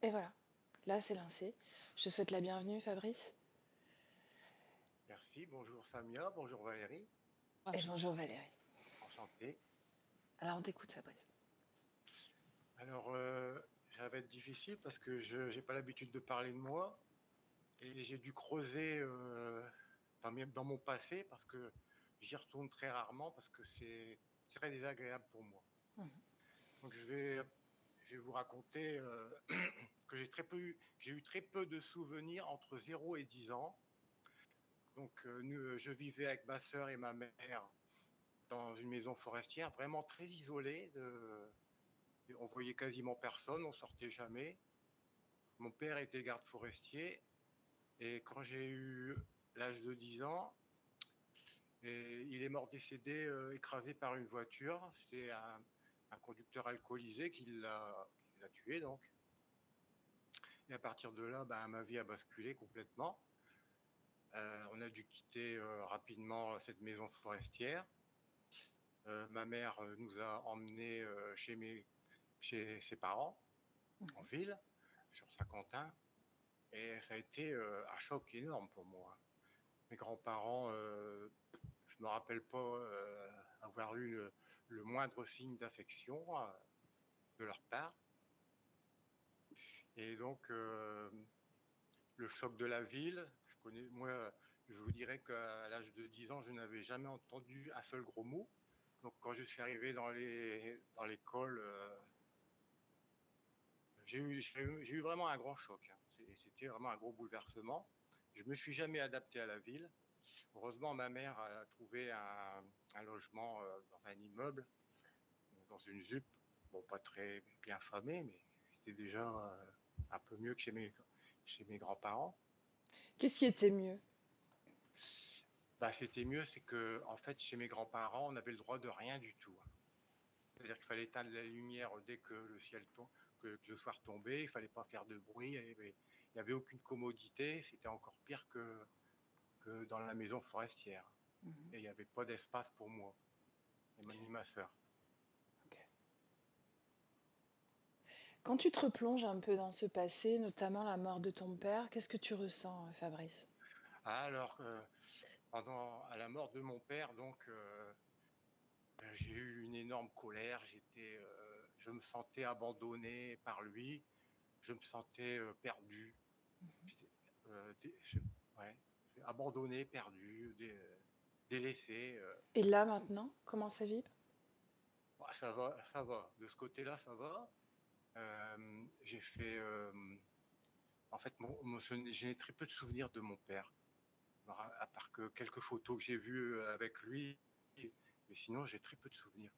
Et voilà, là c'est lancé. Je te souhaite la bienvenue, Fabrice. Merci, bonjour Samia, bonjour Valérie, Et bonjour Valérie. enchanté. Alors on t'écoute, Fabrice. Alors, ça va être difficile parce que je n'ai pas l'habitude de parler de moi et j'ai dû creuser dans mon passé parce que j'y retourne très rarement parce que c'est très désagréable pour moi. Donc je vais vous raconter que j'ai eu très peu de souvenirs entre 0 et 10 ans. Donc je vivais avec ma sœur et ma mère dans une maison forestière vraiment très isolée. On voyait quasiment personne, on sortait jamais. Mon père était garde forestier et quand j'ai eu l'âge de 10 ans, il est mort décédé, écrasé par une voiture. C'était un conducteur alcoolisé qui l'a tué donc. Et à partir de là, ma vie a basculé complètement. On a dû quitter rapidement cette maison forestière. Ma mère nous a emmenés chez ses parents en ville, sur Saint-Quentin. Et ça a été un choc énorme pour moi. Mes grands-parents, je ne me rappelle pas avoir eu le moindre signe d'affection de leur part. Et donc, le choc de la ville, moi, je vous dirais qu'à l'âge de 10 ans, je n'avais jamais entendu un seul gros mot. Donc, quand je suis arrivé dans l'école, j'ai eu vraiment un grand choc. Hein. C'était vraiment un gros bouleversement. Je ne me suis jamais adapté à la ville. Heureusement, ma mère a trouvé un logement dans un immeuble, dans une ZUP. Bon, pas très bien famé, mais c'était déjà un peu mieux que chez mes grands-parents. Qu'est-ce qui était mieux? C'était mieux, c'est que en fait, chez mes grands-parents, on avait le droit de rien du tout. C'est-à-dire qu'il fallait éteindre la lumière dès que le ciel tombe, que le soir tombait. Il fallait pas faire de bruit. Il y avait aucune commodité. C'était encore pire que dans la maison forestière. Et il n'y avait pas d'espace pour moi, ni ma sœur. Ok. Quand tu te replonges un peu dans ce passé, notamment la mort de ton père, qu'est-ce que tu ressens, Fabrice? Alors, à la mort de mon père, donc, j'ai eu une énorme colère. Je me sentais abandonné par lui. Je me sentais perdu. J'étais, ouais, abandonné, perdu, délaissé. Et là maintenant, comment ça vibre? Ça va, ça va. De ce côté-là, ça va. J'ai fait, en fait, j'ai très peu de souvenirs de mon père, à part que quelques photos que j'ai vues avec lui. Mais sinon, j'ai très peu de souvenirs.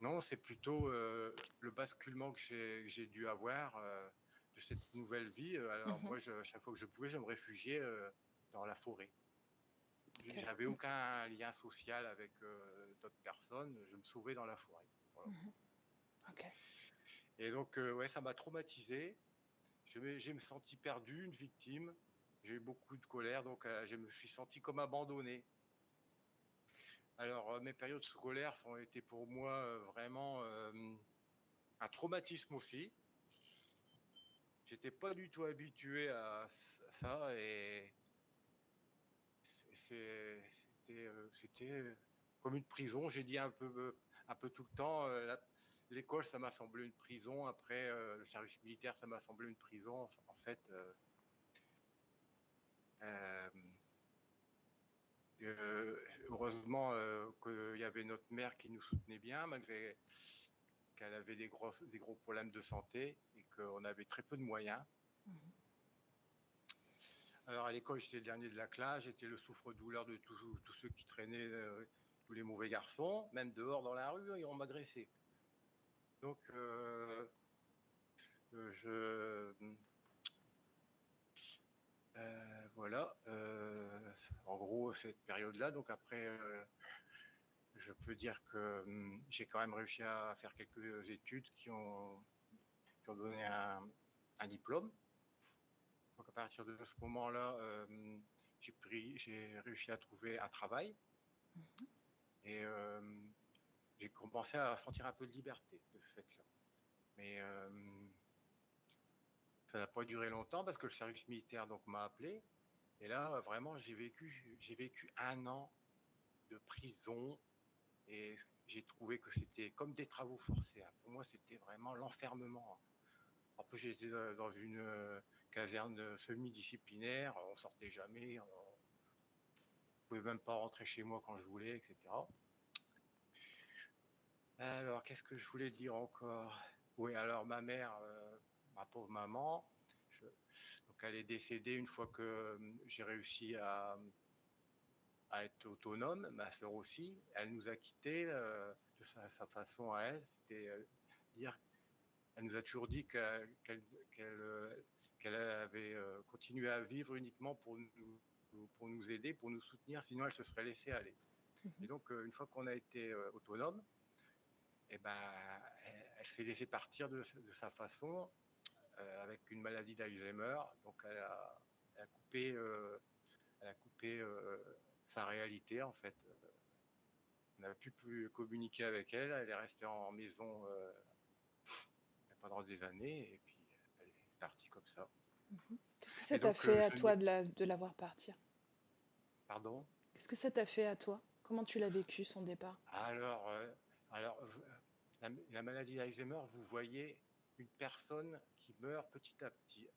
Non, c'est plutôt le basculement que j'ai dû avoir de cette nouvelle vie. Alors moi, chaque fois que je pouvais, je me réfugiais dans la forêt. Ok. J'avais aucun lien social avec d'autres personnes. Je me sauvais dans la forêt. Voilà. Ok. Et donc, ouais, ça m'a traumatisé. Je me senti perdu, une victime. J'ai eu beaucoup de colère, donc je me suis senti comme abandonné. Alors, mes périodes scolaires ont été pour moi vraiment un traumatisme aussi. J'étais pas du tout habitué à ça et c'était comme une prison. J'ai dit un peu tout le temps. L'école, ça m'a semblé une prison. Après, le service militaire, ça m'a semblé une prison. En fait, euh, heureusement qu'il y avait notre mère qui nous soutenait bien, malgré qu'elle avait des gros problèmes de santé et qu'on avait très peu de moyens. Alors à l'école, j'étais le dernier de la classe, j'étais le souffre-douleur de tous ceux qui traînaient, tous les mauvais garçons, même dehors dans la rue, on m'agressait. Donc je voilà, en gros cette période-là. Donc après, je peux dire que j'ai quand même réussi à faire quelques études qui ont donné un diplôme. Donc à partir de ce moment-là, j'ai réussi à trouver un travail et j'ai commencé à sentir un peu de liberté de ce fait-là. Mais Ça n'a pas duré longtemps parce que le service militaire donc m'a appelé. Et là, vraiment, j'ai vécu 1 an de prison et j'ai trouvé que c'était comme des travaux forcés, hein. Pour moi, c'était vraiment l'enfermement. En plus, j'étais dans une caserne semi-disciplinaire, on sortait jamais, on pouvait même pas rentrer chez moi quand je voulais, etc. Alors, qu'est-ce que je voulais dire encore? Oui, alors ma mère, ma pauvre maman, je- donc elle est décédée une fois que j'ai réussi à être autonome, ma sœur aussi. Elle nous a quittés de sa façon à elle, c'était dire, elle nous a toujours dit qu'elle avait continué à vivre uniquement pour nous aider, pour nous soutenir, sinon elle se serait laissée aller. Et Mhm. donc, une fois qu'on a été autonome, eh ben, elle s'est laissée partir de sa façon, avec une maladie d'Alzheimer. Donc, elle a coupé sa réalité, en fait. On n'a plus communiquer avec elle. Elle est restée en maison pendant des années, et puis elle est partie comme ça. Mhm. Qu'est-ce que ça Et t'a donc, fait à je n'ai... toi de la voir partir? Pardon? Qu'est-ce que ça t'a fait à toi? Comment tu l'as vécu son départ? Alors, la maladie d'Alzheimer, vous voyez une personne qui meurt petit à petit.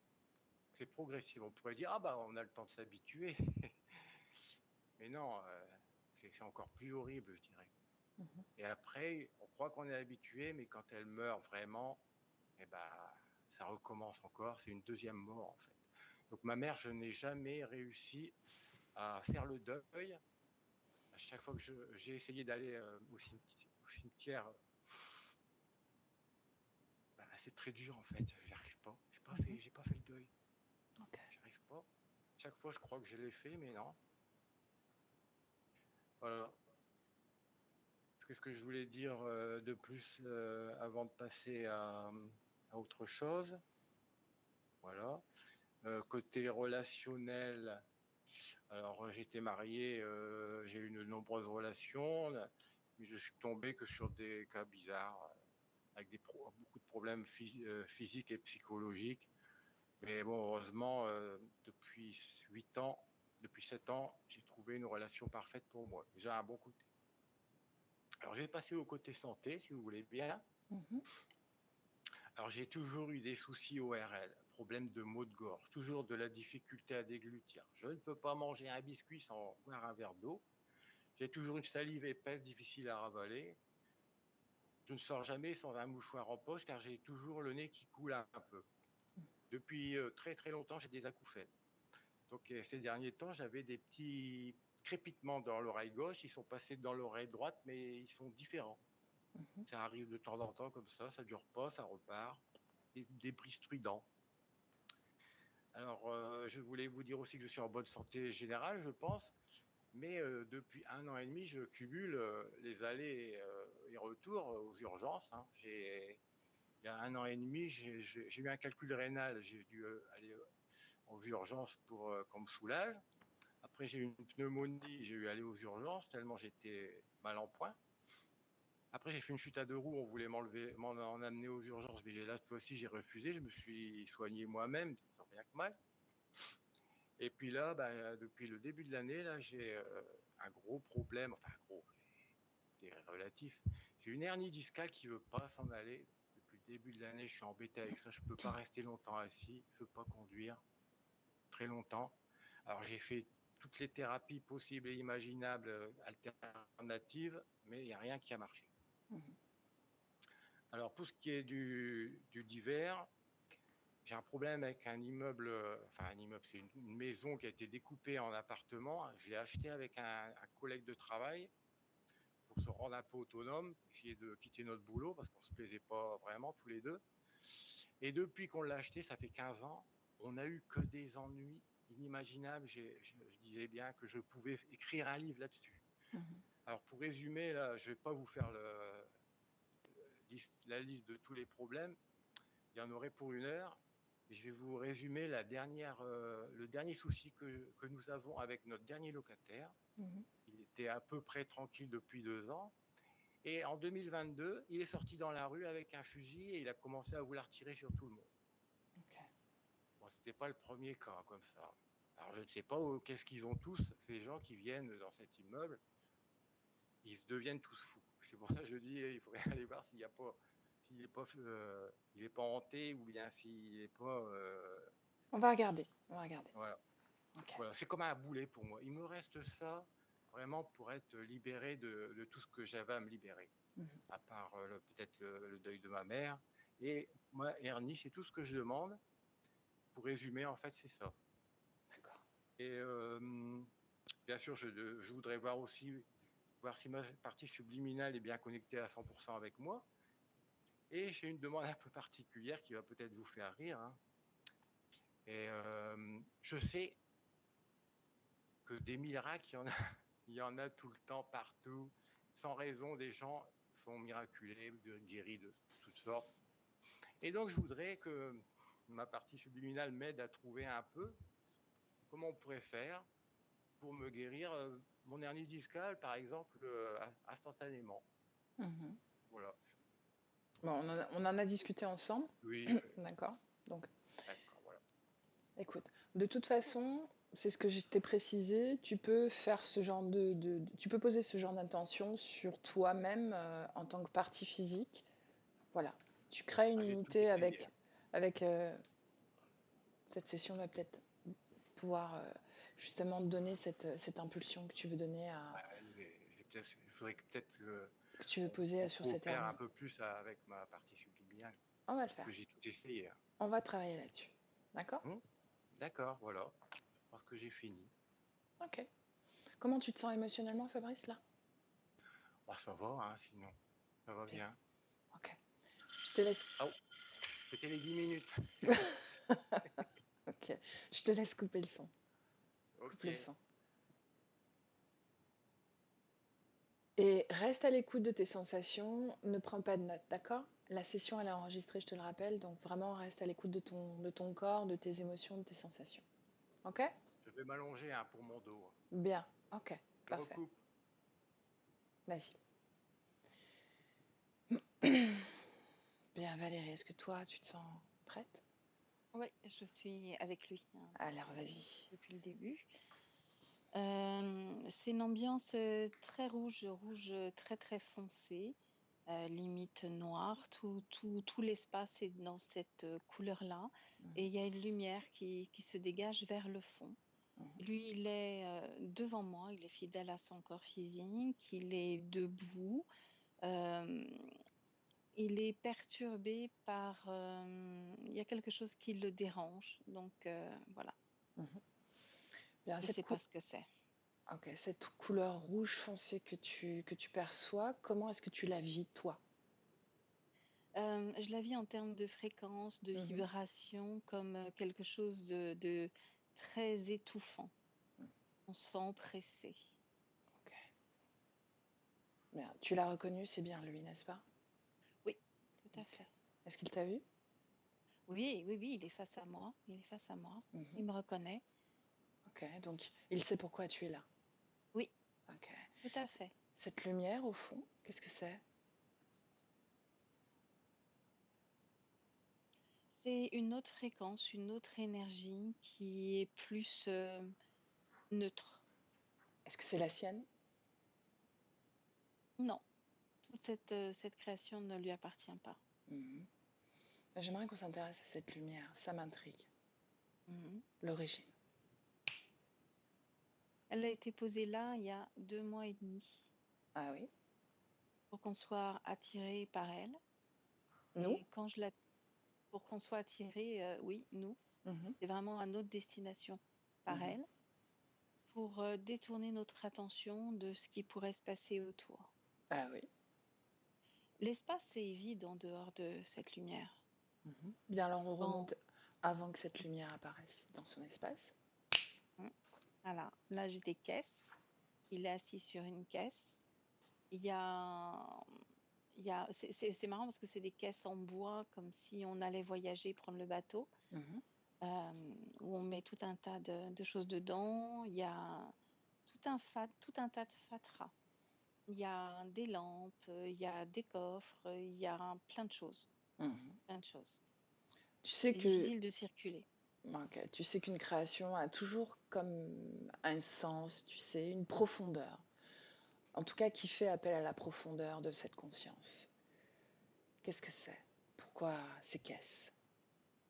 C'est progressif. On pourrait dire, ah bah on a le temps de s'habituer. Mais non, c'est encore plus horrible, je dirais. Mhm. Et après, on croit qu'on est habitué, mais quand elle meurt vraiment, eh ben, ça recommence encore. C'est une deuxième mort, en fait. Donc ma mère, je n'ai jamais réussi à faire le deuil. À chaque fois que j'ai essayé d'aller au cimetière, bah, c'est très dur, en fait. J'y arrive pas. Mhm. J'ai pas fait le deuil. Ok. J'arrive pas. Chaque fois, je crois que je l'ai fait, mais non. Voilà. Qu'est-ce que je voulais dire de plus avant de passer à autre chose? Voilà. Côté relationnel, alors j'étais marié, j'ai eu de nombreuses relations, mais je suis tombé que sur des cas bizarres, avec beaucoup de problèmes physiques et psychologiques. Mais bon, heureusement, depuis 8 ans, depuis 7 ans, j'ai trouvé une relation parfaite pour moi. Déjà un bon côté. Alors je vais passer au côté santé, si vous voulez bien. Mhm. Alors j'ai toujours eu des soucis ORL, problème de maux de gorge, toujours de la difficulté à déglutir. Je ne peux pas manger un biscuit sans boire un verre d'eau. J'ai toujours une salive épaisse, difficile à ravaler. Je ne sors jamais sans un mouchoir en poche car j'ai toujours le nez qui coule un peu. Depuis très très longtemps, j'ai des acouphènes. Donc ces derniers temps, j'avais des petits crépitements dans l'oreille gauche. Ils sont passés dans l'oreille droite, mais ils sont différents. Mhm. Ça arrive de temps en temps comme ça dure pas, ça repart. Des bris stridents. Alors, je voulais vous dire aussi que je suis en bonne santé générale, je pense, mais depuis 1 an et demi, je cumule les allées et retours aux urgences, hein. Il y a 1 an et demi, j'ai eu un calcul rénal, j'ai dû aller aux urgences pour qu'on me soulage. Après, j'ai eu une pneumonie, j'ai eu aller aux urgences tellement j'étais mal en point. Après, j'ai fait une chute à 2 roues, on voulait m'en amener aux urgences, mais là, cette fois-ci, j'ai refusé, je me suis soigné moi-même, sans rien que mal. Et puis là, bah, depuis le début de l'année, là, j'ai un gros problème, enfin gros, c'est relatif. C'est une hernie discale qui ne veut pas s'en aller. Depuis le début de l'année, je suis embêté avec ça. Je ne peux pas rester longtemps assis, je ne peux pas conduire très longtemps. Alors j'ai fait toutes les thérapies possibles et imaginables, alternatives, mais il n'y a rien qui a marché. Mhm. Alors pour ce qui est du divers, j'ai un problème avec un immeuble, enfin un immeuble, c'est une maison qui a été découpée en appartements. Je l'ai acheté avec un collègue de travail pour se rendre un peu autonome, essayer de quitter notre boulot parce qu'on ne se plaisait pas vraiment tous les deux. Et depuis qu'on l'a acheté, ça fait 15 ans, on n'a eu que des ennuis inimaginables. Je disais bien que je pouvais écrire un livre là-dessus. Mhm. Alors pour résumer, là, je ne vais pas vous faire la liste de tous les problèmes, il y en aurait pour 1 heure. Et je vais vous résumer le dernier souci que nous avons avec notre dernier locataire. Mhm. Il était à peu près tranquille depuis 2 ans. Et en 2022, il est sorti dans la rue avec un fusil et il a commencé à vouloir tirer sur tout le monde. Ok. Bon, c'était pas le premier cas comme ça. Alors je ne sais pas qu'est-ce qu'ils ont tous, ces gens qui viennent dans cet immeuble, ils deviennent tous fous. C'est pour ça que je dis, il faudrait aller voir s'il est pas hanté ou bien s'il est pas, On va regarder. On va regarder. voilà. Ok. Voilà, c'est comme un boulet pour moi. Il me reste ça vraiment pour être libéré de tout ce que j'avais à me libérer, Mhm. à part peut-être le deuil de ma mère. Et moi, Ernie, c'est tout ce que je demande. Pour résumer, en fait, c'est ça. D'accord. Et bien sûr, je voudrais voir aussi, voir si ma partie subliminale est bien connectée à 100% avec moi. Et j'ai une demande un peu particulière qui va peut-être vous faire rire, hein. Et je sais que des miracles, il y en a tout le temps, partout. Sans raison, des gens sont miraculés, guéris de toutes sortes. Et donc, je voudrais que ma partie subliminale m'aide à trouver un peu comment on pourrait faire pour me guérir mon hernie discale, par exemple, instantanément. Mhm. Voilà. Bon, on en a discuté ensemble. Oui, D'accord. Donc, d'accord, voilà. écoute, de toute façon, c'est ce que je t'ai précisé, tu peux faire ce genre tu peux poser ce genre d'intention sur toi-même en tant que partie physique. Voilà. Tu crées une Ah, j'ai tout unité essayé, hein. avec cette session va peut-être pouvoir justement te donner cette impulsion que tu veux donner Ah, il faudrait que peut-être que tu veux poser on sur cette coopère un hernie. peu plus avec ma partie subliminale, On va le parce que faire. j'ai tout essayé, hein. On va travailler là-dessus. D'accord? D'accord, voilà. Je pense que j'ai fini. Ok. Comment tu te sens émotionnellement, Fabrice, là? Bah, ça va, hein, sinon. Ça va Bien. bien. Ok. Je te laisse. Oh, c'était les 10 minutes. Ok. Je te laisse couper le son. Coupe Ok, le son. Et reste à l'écoute de tes sensations. Ne prends pas de notes, d'accord? La session, elle est enregistrée, je te le rappelle. Donc vraiment, reste à l'écoute de ton corps, de tes émotions, de tes sensations. Ok? je vais m'allonger, hein, pour mon dos. Bien. Ok. Je Parfait. recoupe. Vas-y. Bien, Valérie, est-ce que toi, tu te sens prête? Oui, je suis avec lui, hein, Alors, vas-y. depuis le début. C'est une ambiance très rouge, très très foncé, limite noir. Tout l'espace est dans cette couleur-là. Et Mhm, il y a une lumière qui se dégage vers le fond. mhm. Lui, il est devant moi, il est fidèle à son corps physique, il est debout. Euh, il est perturbé par... il y a quelque chose qui le dérange. Donc, voilà, Mhm. Bien, je ne sais pas ce que c'est. ok, cette couleur rouge foncé que tu perçois, comment est-ce que tu la vis, toi? Je la vis en termes de fréquence, de Mhm. vibration, comme quelque chose de très étouffant. On se sent oppressé. Ok. Bien, tu l'as reconnu, c'est bien lui, n'est-ce pas? Oui, tout à Ok. fait. Est-ce qu'il t'a vu? Oui, oui, oui, il est face à moi. Il est face à moi. Mhm. Il me reconnaît. Ok, donc il sait pourquoi tu es là. Oui, Ok. tout à fait. Cette lumière au fond, qu'est-ce que c'est? C'est une autre fréquence, une autre énergie qui est plus neutre. Est-ce que c'est la sienne? Non, toute cette création ne lui appartient pas. Mhm. J'aimerais qu'on s'intéresse à cette lumière, ça m'intrigue. Mhm. L'origine. Elle a été posée là il y a 2 mois et demi Ah oui? pour qu'on soit attiré par elle. Nous? Et pour qu'on soit attiré, oui, nous, Mhm, c'est vraiment à notre destination par mhm. elle, pour détourner notre attention de ce qui pourrait se passer autour. Ah oui. L'espace est vide en dehors de cette lumière. Mhm. Bien, alors on Quand, remonte avant que cette lumière apparaisse dans son espace. Hmm, voilà, là j'ai des caisses. Il est assis sur une caisse. Il y a, c'est marrant parce que c'est des caisses en bois, comme si on allait voyager, prendre le bateau, Mhm, où on met tout un tas de choses dedans. Il y a tout un tas de fatras. Il y a des lampes, il y a des coffres, il y a plein de choses, mhm. plein de choses. Tu sais C'est que difficile de circuler. Ok. Tu sais qu'une création a toujours comme un sens, tu sais, une profondeur. En tout cas, qui fait appel à la profondeur de cette conscience. Qu'est-ce que c'est? Pourquoi c'est qu'est-ce?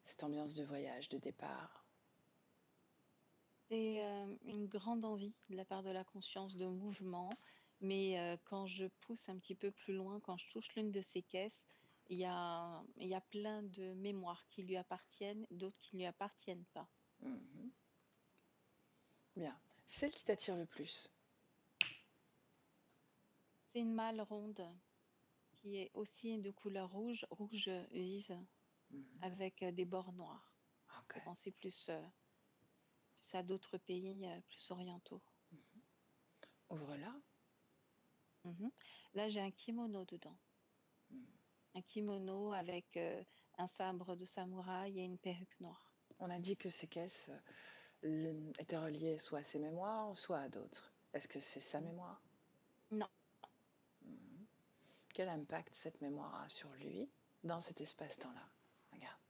Cette ambiance de voyage, de départ. C'est une grande envie de la part de la conscience de mouvement, mais quand je pousse un petit peu plus loin, quand je touche l'une de ces caisses, il y a plein de mémoires qui lui appartiennent, d'autres qui ne lui appartiennent pas. Mhm. Bien. Celle qui t'attire le plus. C'est une malle ronde qui est aussi de couleur rouge, rouge vive, Mhm. avec des bords noirs. Ok. Je pensais plus à d'autres pays plus orientaux. Ouvre-la. Mhm. Là, j'ai un kimono dedans. Mhm. Un kimono avec un sabre de samouraï et une perruque noire. On a dit que ces caisses étaient reliées soit à ses mémoires, soit à d'autres. Est-ce que c'est sa Mm. mémoire? Non, Mhm. Quel impact cette mémoire a sur lui dans cet espace-temps-là? Regarde.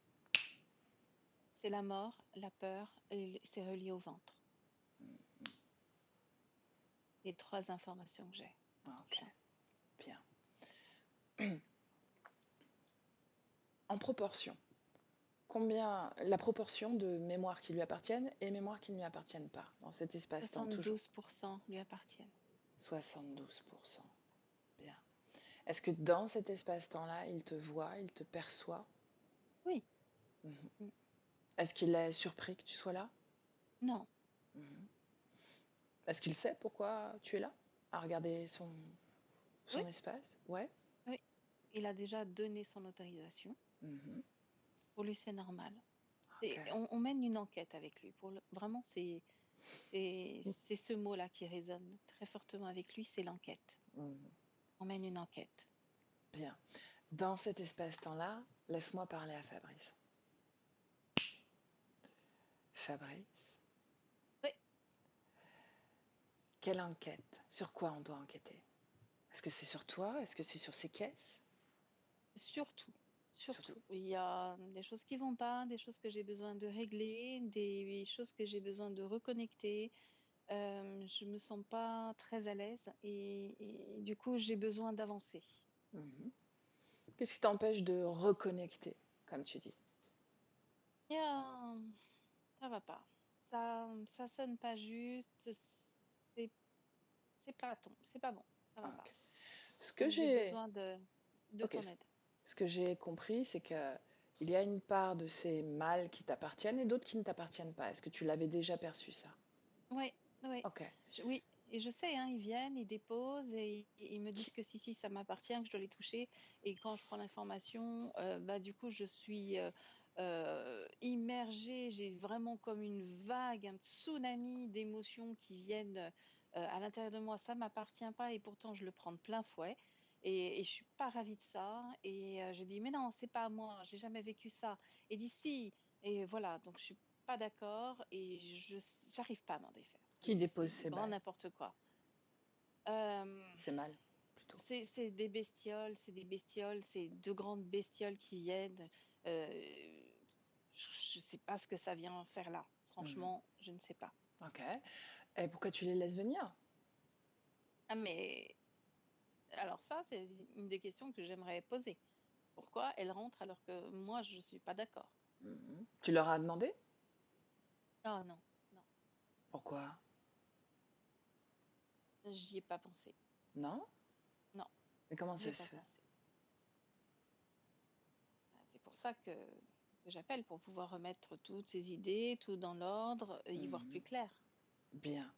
c'est la mort, la peur, et c'est relié au ventre. Les trois informations que j'ai. Ok, bien. En proportion, combien la proportion de mémoires qui lui appartiennent et mémoires qui ne lui appartiennent pas dans cet espace-temps toujours? 72% lui appartiennent. 72%. Bien. Est-ce que dans cet espace-temps-là, il te voit, il te perçoit? Oui. Mhm. Mm. Est-ce qu'il est surpris que tu sois là? Non, Mhm. Est-ce qu'il sait pourquoi tu es là? À regarder oui, son espace? Ouais. oui. Il a déjà donné son autorisation. Mhm. Pour lui, c'est normal. Ok. On mène une enquête avec lui. Vraiment, c'est ce mot-là qui résonne très fortement avec lui, c'est l'enquête. Mhm. On mène une enquête. Bien. Dans cet espace-temps-là, laisse-moi parler à Fabrice. Fabrice, Oui, quelle enquête? Sur quoi on doit enquêter? Est-ce que c'est sur toi? Est-ce que c'est sur ces caisses? surtout. Surtout. Surtout. Il y a des choses qui vont pas, des choses que j'ai besoin de régler, des choses que j'ai besoin de reconnecter. Je me sens pas très à l'aise et du coup, j'ai besoin d'avancer. Mhm. Qu'est-ce qui t'empêche de reconnecter, comme tu dis? Il y a- Ça va pas. Ça sonne pas juste. C'est, c'est pas bon. Ça va pas. Ok. Ce que Donc j'ai j'ai, besoin de ok, ton aide. ce que j'ai compris, c'est que il y a une part de ces mâles qui t'appartiennent et d'autres qui ne t'appartiennent pas. Est-ce que tu l'avais déjà perçu ça? Oui, oui, Ok. oui. Et je sais, hein, ils viennent, ils déposent et ils me disent Qui- que si, ça m'appartient, que je dois les toucher. Et quand je prends l'information, bah, du coup, je suis immergée. J'ai vraiment comme une vague, un tsunami d'émotions qui viennent à l'intérieur de moi. Ça m'appartient pas et pourtant, je le prends de plein fouet. Et je suis pas ravie de ça. Et je dis, mais non, c'est pas à moi, j'ai jamais vécu ça. Et d'ici, et voilà, donc je suis pas d'accord et je j'arrive pas à m'en défaire. Qui C'est dépose du ces grand balles? n'importe quoi. Euh, Ces mâles, plutôt. c'est des bestioles, c'est deux grandes bestioles qui viennent. Euh, je sais pas ce que ça vient faire là. Mhm. Franchement, je ne sais pas. Ok. Et pourquoi tu les laisses venir? Ah mais alors ça, c'est une des questions que j'aimerais poser. Pourquoi elles rentrent alors que moi je suis pas d'accord? Mhm. Tu leur as demandé? Ah non, non, Pourquoi? j'y ai pas pensé. Non? Non, Mais comment j'y ai ça pas se fait? pensé. C'est pour ça que j'appelle pour pouvoir remettre toutes ces idées, tout dans l'ordre, y voir Mhm. plus clair. Bien.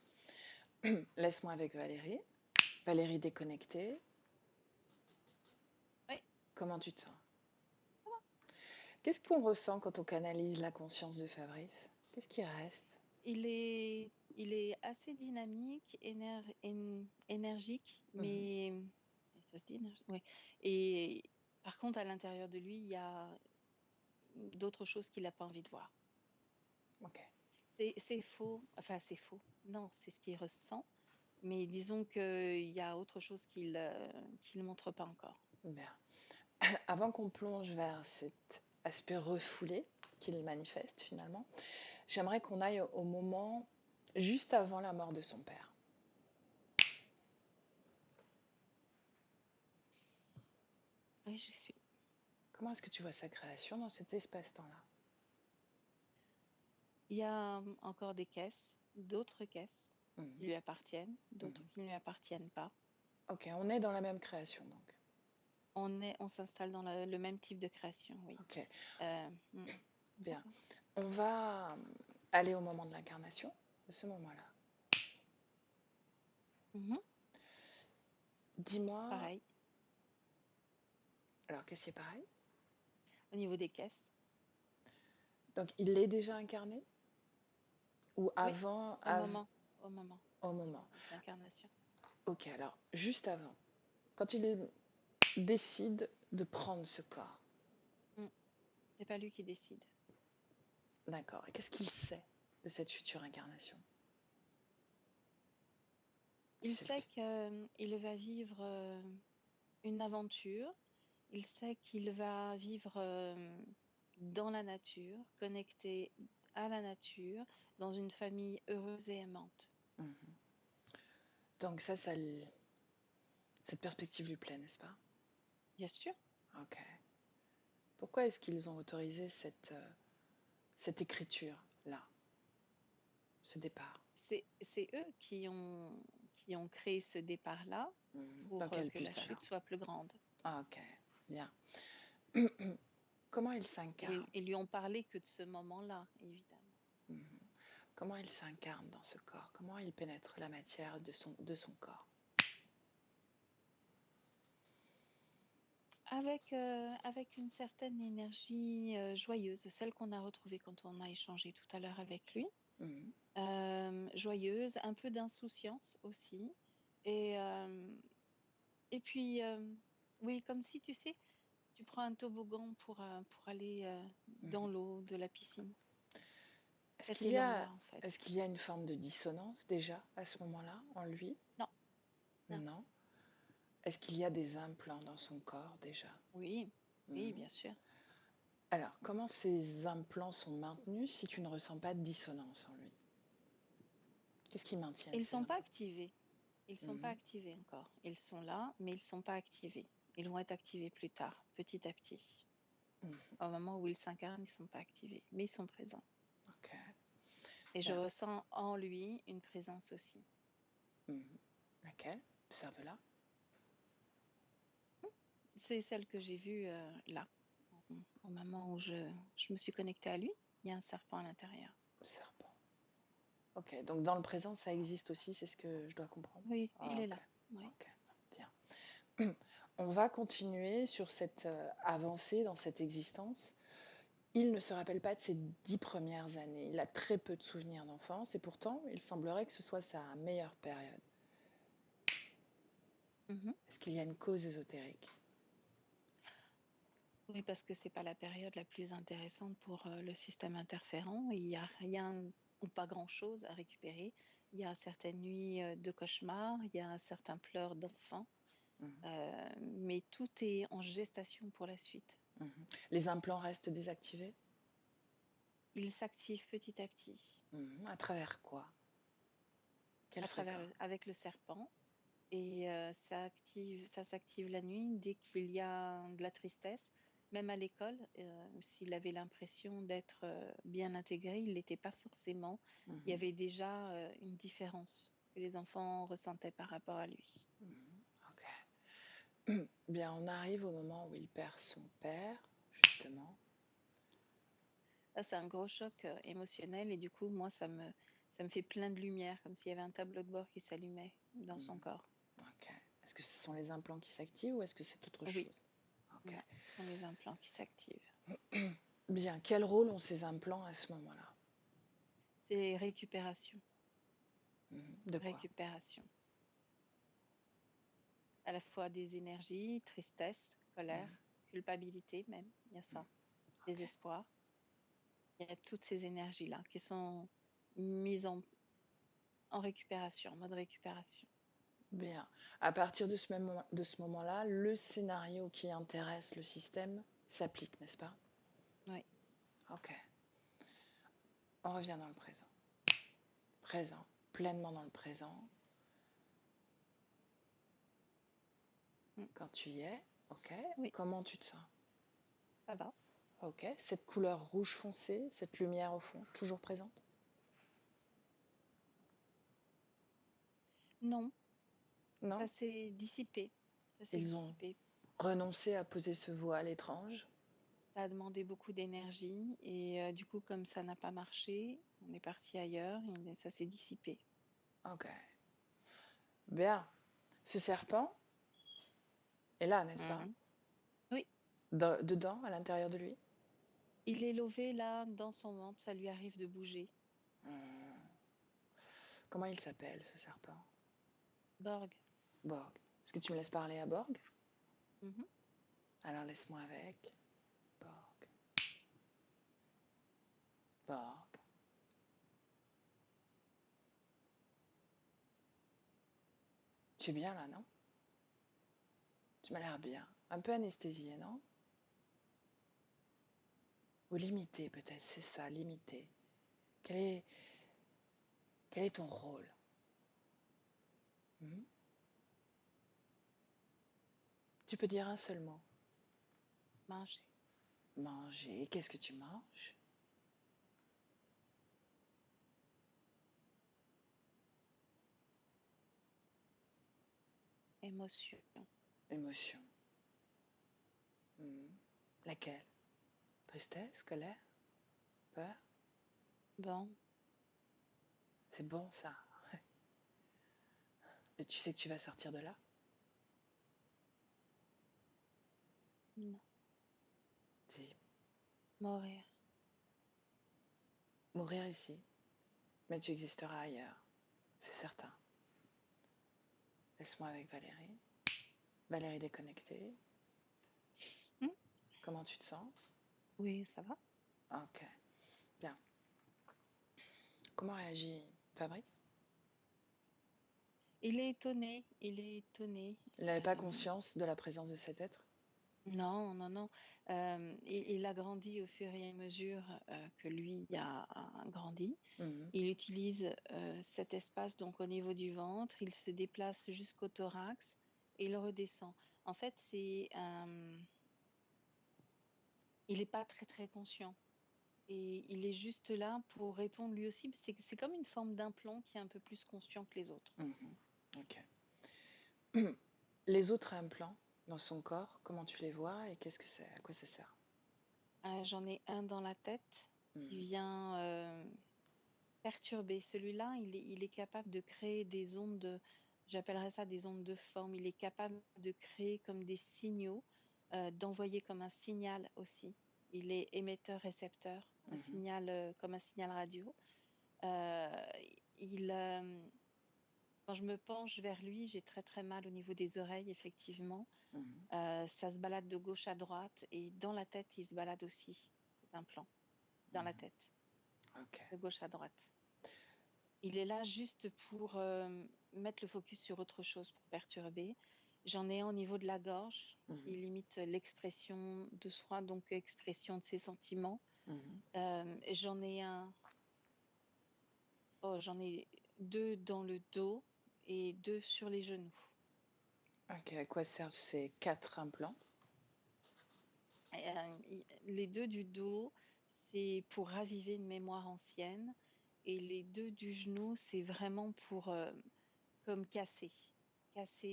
Laisse-moi avec Valérie. Valérie déconnectée. Oui, Comment tu te sens? Qu'est-ce qu'on ressent quand on canalise la conscience de Fabrice? Qu'est-ce qui reste? il est assez dynamique, énergique, Mhm. mais ça se dit, oui. Et par contre, à l'intérieur de lui, il y a d'autres choses qu'il n'a pas envie de voir. Ok. C'est faux, enfin c'est faux. Non, c'est ce qu'il ressent, mais disons qu'il y a autre chose qu'il montre pas encore. Bien. Avant qu'on plonge vers cet aspect refoulé, qu'il manifeste finalement. J'aimerais qu'on aille au moment juste avant la mort de son père. Oui, je suis. Comment est-ce que tu vois sa création dans cet espace-temps-là? Il y a encore des caisses, d'autres caisses qui Mhm, lui appartiennent, d'autres mhm. qui ne lui appartiennent pas. Ok, on est dans la même création donc. On s'installe dans le même type de création, oui. Ok, Mm. bien. On va aller au moment de l'incarnation, à ce moment-là. Mhm. Dis-moi, Pareil, alors qu'est-ce qui est pareil? au niveau des caisses. Donc il est déjà incarné? Ou Oui, avant, au moment, au moment au moment? de l'incarnation. Ok, alors juste avant, quand il décide de prendre ce corps, Mm. C'est pas lui qui décide. d'accord, et qu'est-ce qu'il sait de cette future incarnation? Il S'il te sait plaît. qu'il va vivre une aventure. Il sait qu'il va vivre dans la nature, connecté à la nature, dans une famille heureuse et aimante. Mhm. Donc cette perspective lui plaît, n'est-ce pas? Bien sûr, Ok. Pourquoi est-ce qu'ils ont autorisé cette écriture-là, ce départ? c'est eux qui ont créé ce départ-là Mhm. Dans pour quel que la but chute alors? soit plus grande. Ah, ok, bien. Comment il s'incarne? Ils lui ont parlé que de ce moment-là, évidemment. Mhm. Comment il s'incarne dans ce corps? Comment il pénètre la matière de son corps? Avec une certaine énergie joyeuse, celle qu'on a retrouvée quand on a échangé tout à l'heure avec lui. Mhm. Joyeuse, un peu d'insouciance aussi. Et, et puis, oui, comme si, tu sais, tu prends un toboggan pour aller dans Mhm. l'eau de la piscine. Est-ce Cet qu'il y a, élan-là, en fait. est-ce qu'il y a une forme de dissonance déjà à ce moment-là en lui? Non, non. Non. Est-ce qu'il y a des implants dans son corps déjà? Oui, oui, Mhm. bien sûr. Alors, comment ces implants sont maintenus si tu ne ressens pas de dissonance en lui? Qu'est-ce qui maintient Ils ne ces sont pas implants? activés. Ils ne sont pas Mhm. activés encore. Ils sont là, mais ils ne sont pas activés. Ils vont être activés plus tard, petit à petit. Mhm. Au moment où ils s'incarnent, ils ne sont pas activés, mais ils sont présents. Ok. Et je Bien. ressens en lui une présence aussi. Mhm. Laquelle? Observe-la. C'est celle que j'ai vue là, au moment où je me suis connectée à lui. Il y a un serpent à l'intérieur. Serpent. Ok, donc dans le présent, ça existe aussi, c'est ce que je dois comprendre. Oui, Ah, il est ok, là. Oui. ok, bien. On va continuer sur cette avancée dans cette existence. Il ne se rappelle pas de ses 10 premières années. Il a très peu de souvenirs d'enfance et pourtant, il semblerait que ce soit sa meilleure période. Mhm. Est-ce qu'il y a une cause ésotérique? Oui, parce que c'est pas la période la plus intéressante pour le système interférent. Il n'y a rien ou pas grand-chose à récupérer. Il y a certaines nuits de cauchemars, il y a certains pleurs d'enfants, Mhm, mais tout est en gestation pour la suite. mhm. Les implants restent désactivés? Il s'active petit à petit, Mhm. À travers quoi? Quelle fréquence? avec le serpent, et ça s'active la nuit dès qu'il y a de la tristesse. Même à l'école, s'il avait l'impression d'être bien intégré, il n'était pas forcément. Il y Mhm, avait déjà une différence que les enfants ressentaient par rapport à lui. mhm. Ok. Bien, on arrive au moment où il perd son père, justement. Ça, c'est un gros choc émotionnel, et du coup, moi, ça me fait plein de lumière, comme s'il y avait un tableau de bord qui s'allumait dans son Mhm. corps. Ok. Est-ce que ce sont les implants qui s'activent ou est-ce que c'est autre Oui, chose? Ok. non, ce sont les implants qui s'activent. Bien, quel rôle ont ces implants à ce moment-là? C'est récupération, De quoi? récupération. À la fois des énergies, tristesse, colère, Mhm. culpabilité même, il y a Mhm. ça, Ok. désespoir. Il y a toutes ces énergies-là qui sont mises en récupération, en mode récupération. Bien. À partir de ce moment-là, le scénario qui intéresse le système s'applique, n'est-ce pas? Oui, Ok. On revient dans le présent. Présent. Pleinement dans le présent. Mm. Quand tu y es, ok. Oui, Comment tu te sens? ça va. Ok. Cette couleur rouge foncé, cette lumière au fond, toujours présente? Non, Non? ça s'est dissipé. Ça s'est Ils ont dissipé. renoncé à poser ce voile étrange? Ça a demandé beaucoup d'énergie et du coup, comme ça n'a pas marché, on est parti ailleurs et ça s'est dissipé. Ok. Bien. Ce serpent est là, n'est-ce pas? Mhm. Oui, Dedans, à l'intérieur de lui? il est lové là dans son ventre, ça lui arrive de bouger. Hmm. Comment il s'appelle, ce serpent? Borg. Borg. Est-ce que tu me laisses parler à Borg? Mhm. Alors laisse-moi avec. Borg. Borg. Tu es bien là, non? Tu m'as l'air bien. Un peu anesthésié, non? Ou limité, peut-être, c'est ça, limité. Quel est, quel est ton rôle? Hmm. Tu peux dire un seul mot. Manger. Manger. Qu'est-ce que tu manges? Émotion. Émotion. Hmm. Laquelle? Tristesse, colère, peur? Bon, C'est bon ça. Et tu sais que tu vas sortir de là? non. Si. Mourir. Mourir ici. Mais tu existeras ailleurs. C'est certain. Laisse-moi avec Valérie. Valérie déconnectée. Hmm. Comment tu te sens? Oui, ça va. Ok. Bien. Comment réagit Fabrice? Il est étonné, il est étonné. Il n'avait pas conscience de la présence de cet être? Non, non, non. Il a grandi au fur et à mesure que lui a grandi. Mhm. Il utilise cet espace donc au niveau du ventre, il se déplace jusqu'au thorax et il redescend. En fait, il n'est pas très très conscient et il est juste là pour répondre lui aussi. C'est comme une forme d'implant qui est un peu plus conscient que les autres. Mhm. Ok. Les autres implants dans son corps, comment tu les vois et qu'est-ce que c'est? À quoi ça sert? J'en ai un dans la tête qui Mhm. vient perturbé. Celui-là, il est capable de créer des ondes, j'appellerais ça des ondes de forme. Il est capable de créer comme des signaux, d'envoyer comme un signal aussi. Il est émetteur-récepteur, un Mhm. signal comme un signal radio. Euh, il, euh, Quand je me penche vers lui, j'ai très très mal au niveau des oreilles, effectivement. Mhm. Ça se balade de gauche à droite et dans la tête, il se balade aussi. C'est un plan dans la Mhm. tête, Ok. de gauche à droite. Il est là juste pour mettre le focus sur autre chose, pour perturber. J'en ai un au niveau de la gorge qui Mhm. limite l'expression de soi, donc expression de ses sentiments. Mhm. J'en ai deux dans le dos et deux sur les genoux. Ok. À quoi servent ces 4 implants? Les deux du dos, c'est pour raviver une mémoire ancienne. Et les deux du genou, c'est vraiment pour comme casser,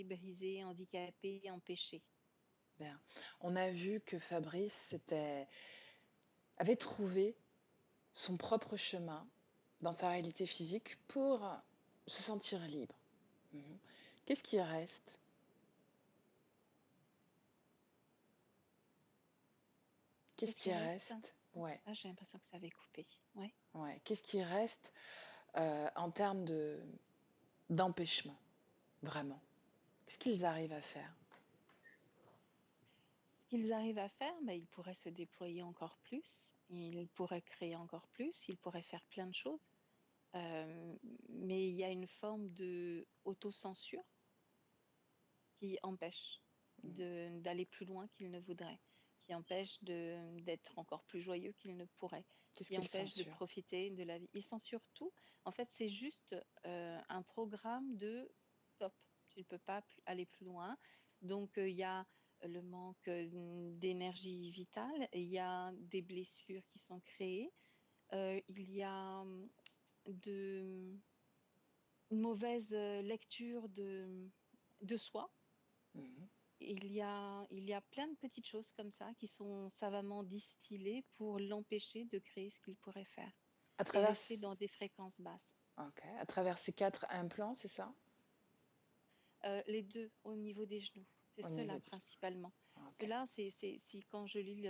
briser, handicaper, empêcher. Bien. On a vu que avait trouvé son propre chemin dans sa réalité physique pour se sentir libre. Mhm. Qu'est-ce qui reste? Qu'est-ce Qu'est-ce qui qui reste? reste? Ouais, Ah, j'ai l'impression que ça avait coupé. Ouais. ouais. Qu'est-ce qui reste en termes d'empêchement, vraiment? Qu'est-ce qu'ils arrivent à faire? Ce qu'ils arrivent à faire, bah, ils pourraient se déployer encore plus, ils pourraient créer encore plus, ils pourraient faire plein de choses. Euh, mais il y a une forme de autocensure qui empêche d'aller plus loin qu'ils ne voudraient, qui empêche d'être encore plus joyeux qu'il ne pourrait, Qu'est-ce qui qu'il empêche de censure? profiter de la vie. Il censure tout. En fait, c'est juste un programme de stop. Tu ne peux pas aller plus loin. Donc, il y a le manque d'énergie vitale, il y a des blessures qui sont créées, il y a de, une mauvaise lecture de soi. Mhm. Il y a plein de petites choses comme ça qui sont savamment distillées pour l'empêcher de créer ce qu'il pourrait faire À et travers, rester dans des fréquences basses. ok. À travers ces 4 implants, c'est ça? Les deux au niveau des genoux, c'est Au niveau cela du... principalement. Ok. Cela, si quand je lis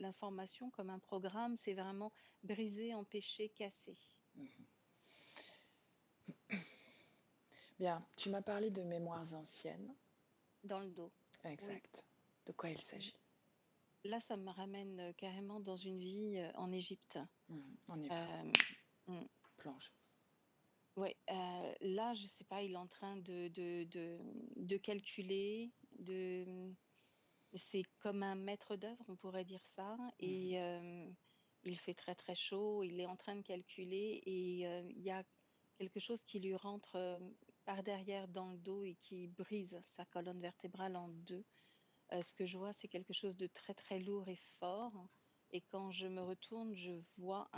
l'information comme un programme, c'est vraiment briser, empêcher, casser. Mhm. Bien, tu m'as parlé de mémoires anciennes. Dans le dos, oui. Exact. De quoi il Mm. s'agit? Là, ça me ramène carrément dans une vie en Égypte. Mhm. On y va. Euh, mm. Plonge. Ouais, là, je sais pas, il est en train de calculer, c'est comme un maître d'œuvre, on pourrait dire ça, Mhm. et il fait très très chaud, il est en train de calculer, et il y a quelque chose qui lui rentre par derrière dans le dos et qui brise sa colonne vertébrale en deux. Ce que je vois, c'est quelque chose de très très lourd et fort, et quand je me retourne, je vois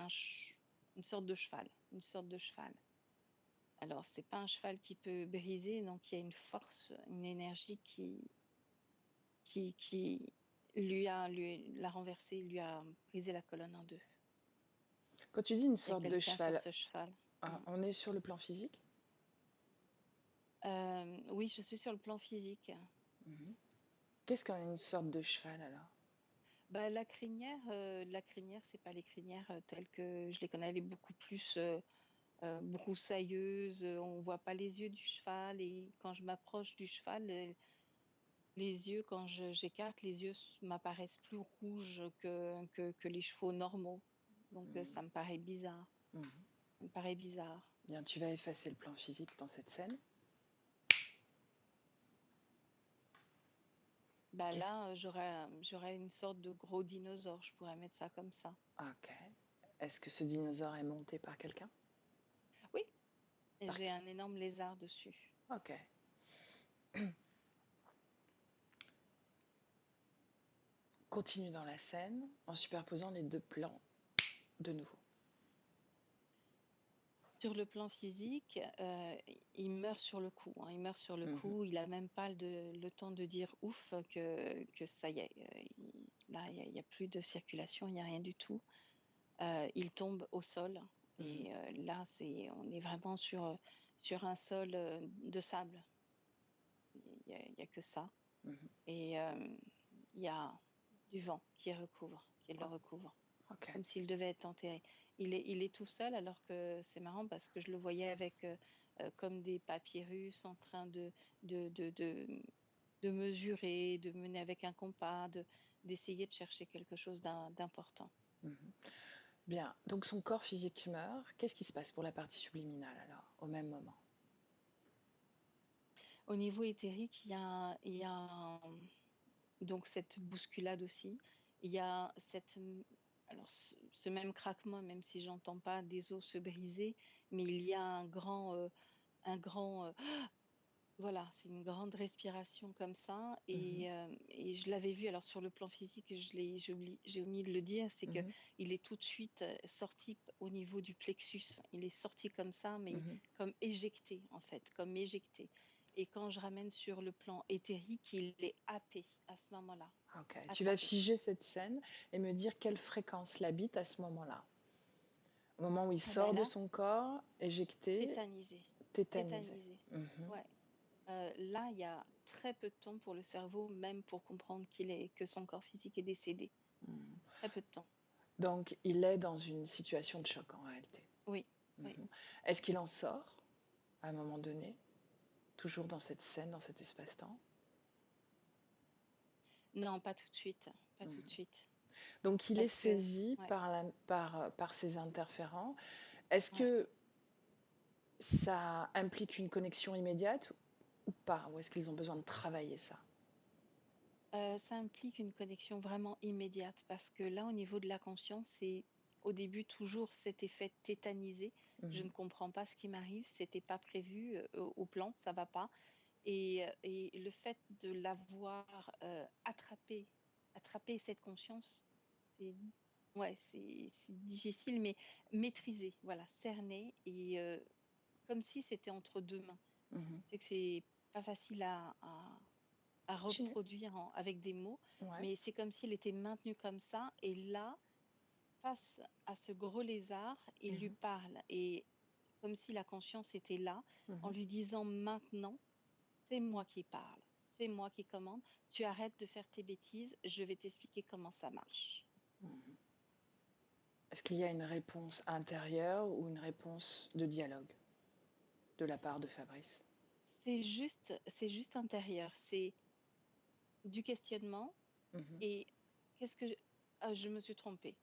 une sorte de cheval, une sorte de cheval. Alors, c'est pas un cheval qui peut briser, donc il y a une force, une énergie qui lui l'a renversé, lui a brisé la colonne en deux. Quand tu dis une Il y a sorte de quelqu'un sur cheval, ce cheval. Mm. on est sur le plan physique? Oui, je suis sur le plan physique. Mhm. Qu'est-ce qu'une sorte de cheval alors? Bah, la crinière, c'est pas les crinières telles que je les connais, elle est beaucoup plus broussailleuse. On voit pas les yeux du cheval, et quand je m'approche du cheval, les yeux, quand j'écarte, les yeux m'apparaissent plus rouges que les chevaux normaux. Donc, ça Mhm. me paraît bizarre. Mhm. Ça me paraît bizarre. Bien, tu vas effacer le plan physique dans cette scène. Bah Qu'est-ce... là, j'aurais une sorte de gros dinosaure, je pourrais mettre ça comme ça. Ok. Est-ce que ce dinosaure est monté par quelqu'un? Oui, et Par j'ai qui? un énorme lézard dessus. Ok. Continue dans la scène en superposant les 2 plans de nouveau. Sur le plan physique, il meurt sur le coup, hein, il meurt sur le Mhm. coup. Il a même pas le temps de dire ouf que ça y est. Là, il y a plus de circulation, il n'y a rien du tout. Il tombe au sol, Mhm. et là, on est vraiment sur un sol de sable. Il y a que ça. Mhm. Et il y a du vent qui le Oh, recouvre, ok. comme s'il devait être enterré. Il est tout seul, alors que c'est marrant parce que je le voyais avec comme des papyrus en train de, de, de, de mesurer, de mener avec un compas, d'essayer de chercher quelque chose d'important. Mhm. Bien, donc son corps physique meurt. Qu'est-ce qui se passe pour la partie subliminale alors, au même moment? Au niveau éthérique, donc cette bousculade aussi. Il y a alors ce même craquement, même si j'entends pas des os se briser, mais il y a un grand, voilà, c'est une grande respiration comme ça, Mhm. et je l'avais vu. Alors sur le plan physique, j'ai omis de le dire, c'est que Mhm. il est tout de suite sorti au niveau du plexus. Il est sorti comme ça, mais Mhm. comme éjecté en fait, comme éjecté. Et quand je ramène sur le plan éthérique, il est happé à ce moment-là, Ok. Tu vas attrapé, figer cette scène et me dire quelle fréquence l'habite à ce moment-là. Au moment où il ah ben sort de là, son corps, éjecté, tétanisé, tétanisé. tétanisé. Mhm. Ouais. Là, il y a très peu de temps pour le cerveau, même pour comprendre que son corps physique est décédé. Mhm. Très peu de temps. Donc, il est dans une situation de choc en réalité. Oui, oui. Mhm. Est-ce qu'il en sort à un moment donné, toujours dans cette scène, dans cet espace-temps? Non, pas tout de suite, pas tout de Mhm. suite. Donc, il est Parce que, saisi ouais, par ces interférents. Est-ce ouais. que ça implique une connexion immédiate ou pas? Ou est-ce qu'ils ont besoin de travailler ça? Ça implique une connexion vraiment immédiate parce que là, au niveau de la conscience, c'est au début toujours cet effet tétanisé. Je Mhm, ne comprends pas ce qui m'arrive, c'était pas prévu au plan, ça va pas. Et le fait de l'avoir attrapé cette conscience, c'est ouais, c'est difficile, mais maîtriser, voilà, cerner et comme si c'était entre deux mains. mhm. C'est que c'est pas facile à Tu- reproduire avec des mots, Ouais. mais c'est comme s'il était maintenu comme ça. Et là, face à ce gros lézard, il lui Mhm, parle. Et comme si la conscience était là, en mhm, lui disant maintenant, c'est moi qui parle, c'est moi qui commande. Tu arrêtes de faire tes bêtises, je vais t'expliquer comment ça marche. mhm. Est-ce qu'il y a une réponse intérieure ou une réponse de dialogue de la part de Fabrice? C'est juste intérieur, c'est du questionnement Mhm, et qu'est-ce que je me suis trompée.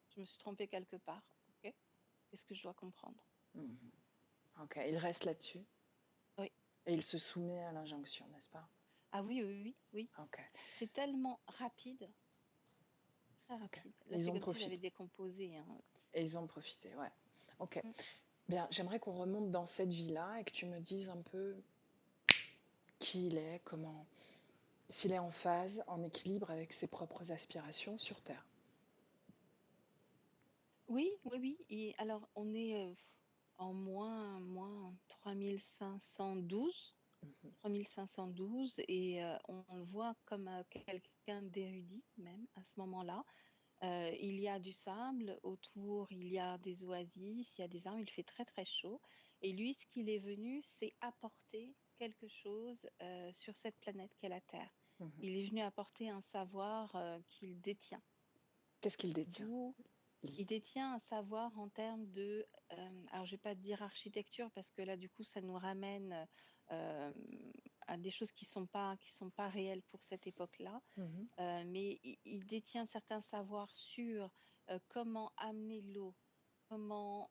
Je me suis trompée quelque part. Ok. Qu'est-ce que je dois comprendre? mhm. Ok, il reste là-dessus Oui. et il se soumet à l'injonction, n'est-ce pas? Ah oui, oui, oui, oui. Ok, C'est tellement rapide, très ok. rapide. Là, Ils c'est ont comme si j'avais profité. décomposé, hein. Et ils ont profité, ouais. Ok. Mm. Bien, j'aimerais qu'on remonte dans cette vie-là et que tu me dises un peu qui il est, comment, s'il est en phase, en équilibre avec ses propres aspirations sur Terre. Oui, oui, oui. Et alors, on est en moins 3512. Mhm, 3512 et on le voit comme quelqu'un d'érudit même à ce moment-là. Il y a du sable autour, il y a des oasis, il y a des arbres, il fait très très chaud. Et lui, ce qu'il est venu, c'est apporter quelque chose sur cette planète qu'est la Terre. mhm. Il est venu apporter un savoir qu'il détient. Qu'est-ce qu'il détient? D'où Il- il détient un savoir en termes de, alors je vais pas dire architecture parce que là du coup ça nous ramène euh, à des choses qui sont pas réelles pour cette époque-là. Mhm, Mais il détient certains savoirs sur comment amener l'eau, comment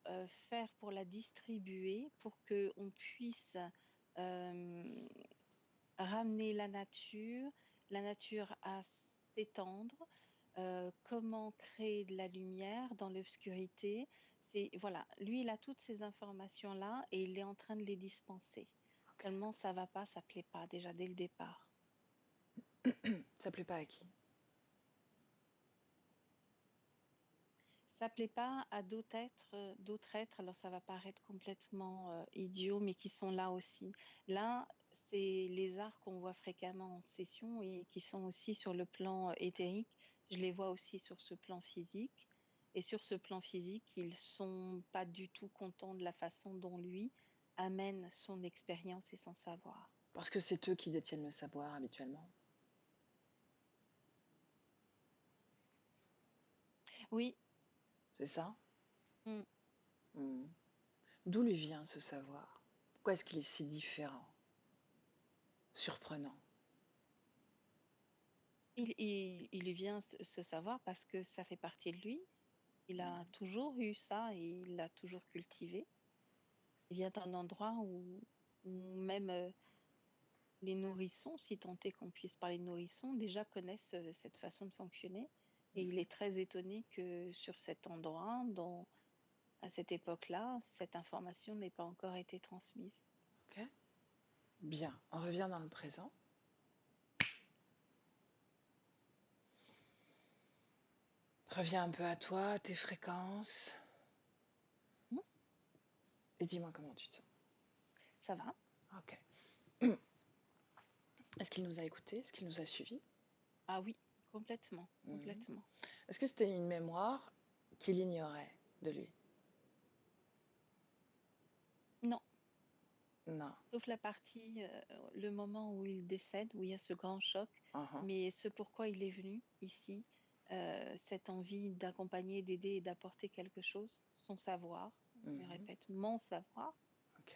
faire pour la distribuer, pour que on puisse euh, ramener la nature à s'étendre, comment créer de la lumière dans l'obscurité. C'est voilà, lui il a toutes ces informations-là et il est en train de les dispenser. ok. Seulement ça va pas, ça plaît pas déjà dès le départ. Ça plaît pas à qui? Ça plaît pas à d'autres êtres, alors ça va paraître complètement idiot, mais qui sont là aussi. Là, c'est les arts qu'on voit fréquemment en session et qui sont aussi sur le plan éthérique. Je les vois aussi sur ce plan physique. Et sur ce plan physique, ils sont pas du tout contents de la façon dont lui amène son expérience et son savoir. Parce que c'est eux qui détiennent le savoir habituellement. Oui, C'est ça? mm, Mhm. D'où lui vient ce savoir? Pourquoi est-ce qu'il est si différent, surprenant? il lui vient ce savoir parce que ça fait partie de lui. Il a toujours eu ça et il l'a toujours cultivé. Il vient d'un endroit où même les nourrissons, si tant est qu'on puisse parler de nourrissons, déjà connaissent cette façon de fonctionner. Et il Mhm. est très étonné que sur cet endroit, à cette époque-là, cette information n'ait pas encore été transmise. Ok, bien. On revient dans le présent. Reviens un peu à toi, à tes fréquences, Hmm. et dis-moi comment tu te sens. Ça va? Ok. Est-ce qu'il nous a écoutés? Est-ce qu'il nous a suivis? Ah oui, complètement, Mhm. complètement. Est-ce que c'était une mémoire qu'il ignorait de lui? Non, Non. sauf la partie, le moment où il décède, où il y a ce grand choc, Mhm. mais ce pourquoi il est venu ici, cette envie d'accompagner, d'aider et d'apporter quelque chose, son savoir, je me Mhm. répète, mon savoir, Ok,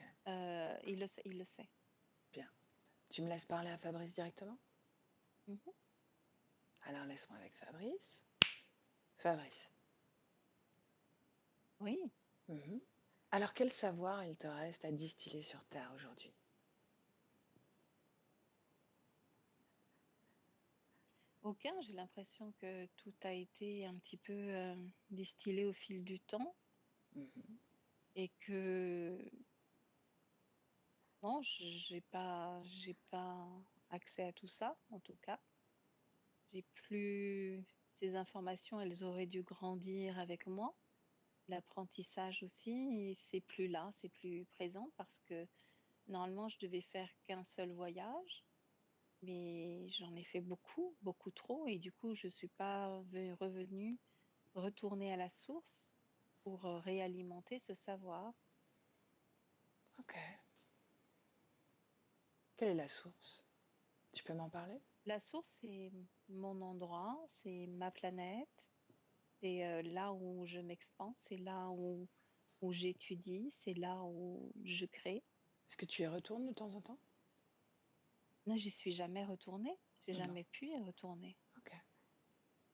il le sait, il le sait. bien. Tu me laisses parler à Fabrice directement? Mhm. Alors laisse-moi avec Fabrice. Fabrice. Oui, Mhm. Alors quel savoir il te reste à distiller sur Terre aujourd'hui? Aucun, j'ai l'impression que tout a été un petit peu distillé au fil du temps Mhm. et que non, j'ai pas accès à tout ça, en tout cas. J'ai plus ces informations, elles auraient dû grandir avec moi. L'apprentissage aussi, et c'est plus là, c'est plus présent parce que normalement, je devais faire qu'un seul voyage, mais j'en ai fait beaucoup, beaucoup trop, et du coup, je suis pas revenue, retournée à la source pour réalimenter ce savoir. Ok. Quelle est la source? Tu peux m'en parler? La source, c'est mon endroit, c'est ma planète, c'est là où je m'expande, c'est là où j'étudie, c'est là où je crée. Est-ce que tu y retournes de temps en temps? Non, j'y suis jamais retournée, j'ai Non. jamais pu y retourner. Ok.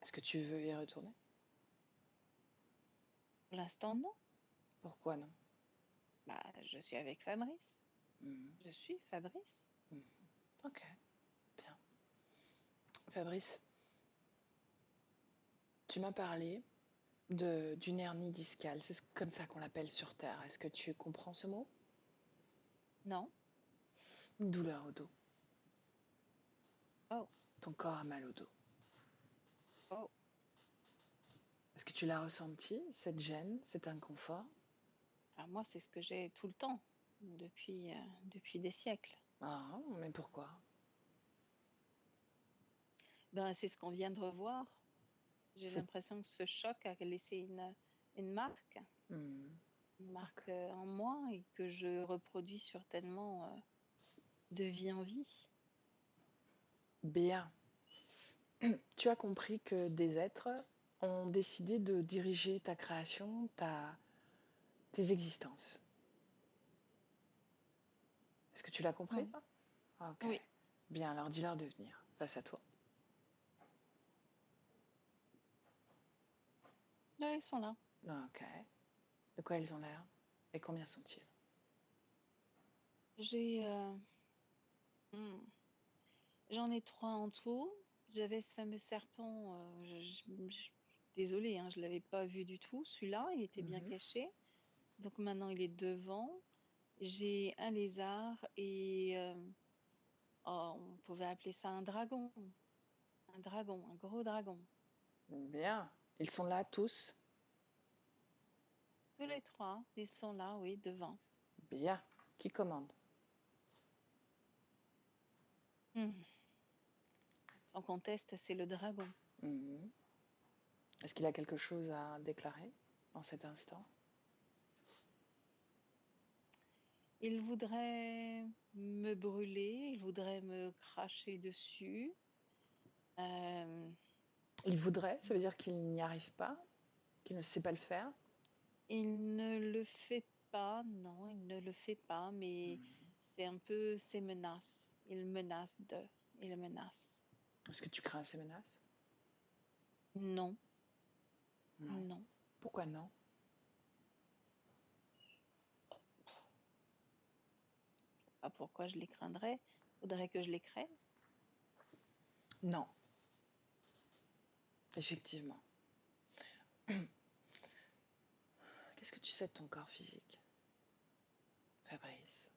Est-ce que tu veux y retourner? Pour l'instant, non. Pourquoi non? Bah, je suis avec Fabrice. Mhm. Je suis Fabrice. Mhm. Ok, bien. Fabrice, tu m'as parlé d'une hernie discale. C'est comme ça qu'on l'appelle sur Terre. Est-ce que tu comprends ce mot? Non. Une douleur au dos. Oh, Ton corps a mal au dos. oh. Est-ce que tu l'as ressenti, cette gêne, cet inconfort? Alors moi, c'est ce que j'ai tout le temps, depuis des siècles. Ah, mais pourquoi? Ben, c'est ce qu'on vient de revoir. J'ai C'est... l'impression que ce choc a laissé une marque, Hmm, ok. en moi et que je reproduis certainement de vie en vie. Bien. Tu as compris que des êtres ont décidé de diriger ta création, tes existences. Est-ce que tu l'as compris? Oui. Ok. Oui. Bien, alors dis-leur de venir face à toi. Là, ils sont là. Ok. De quoi ils ont l'air? Et combien sont-ils? J'ai, hmm, j'en ai 3 en tout. J'avais ce fameux serpent. Désolée, hein, je l'avais pas vu du tout. Celui-là, il était bien Mhm. caché. Donc maintenant, il est devant. J'ai un lézard et oh, on pouvait appeler ça un dragon. Un dragon, un gros dragon. Bien. Ils sont là tous? Tous les 3, ils sont là, oui, devant. Bien. Qui commande? Hmm. Sans conteste, c'est le dragon. Mhm. Est-ce qu'il a quelque chose à déclarer en cet instant? Il voudrait me brûler, il voudrait me cracher dessus. Euh, Il voudrait, ça veut dire qu'il n'y arrive pas, qu'il ne sait pas le faire? il ne le fait pas, non, il ne le fait pas, mais Mhm. c'est un peu ses menaces. Il menace. Est-ce que tu crains ces menaces? Non, Non. non. Pourquoi non? Pas pourquoi je les craindrais. Faudrait que je les craigne. Non, effectivement. Qu'est-ce que tu sais de ton corps physique, Fabrice?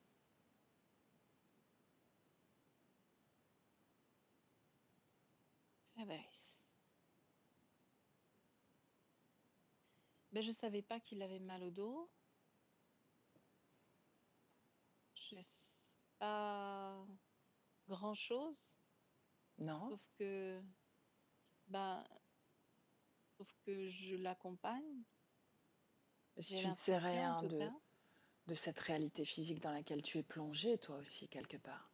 Fabrice. Ben, je savais pas qu'il avait mal au dos. Je sais pas grand-chose, Non? sauf que, ben, sauf que je l'accompagne. Et si J'ai tu ne sais l'impression, en rien tout cas. de cette réalité physique dans laquelle tu es plongé, toi aussi, quelque part?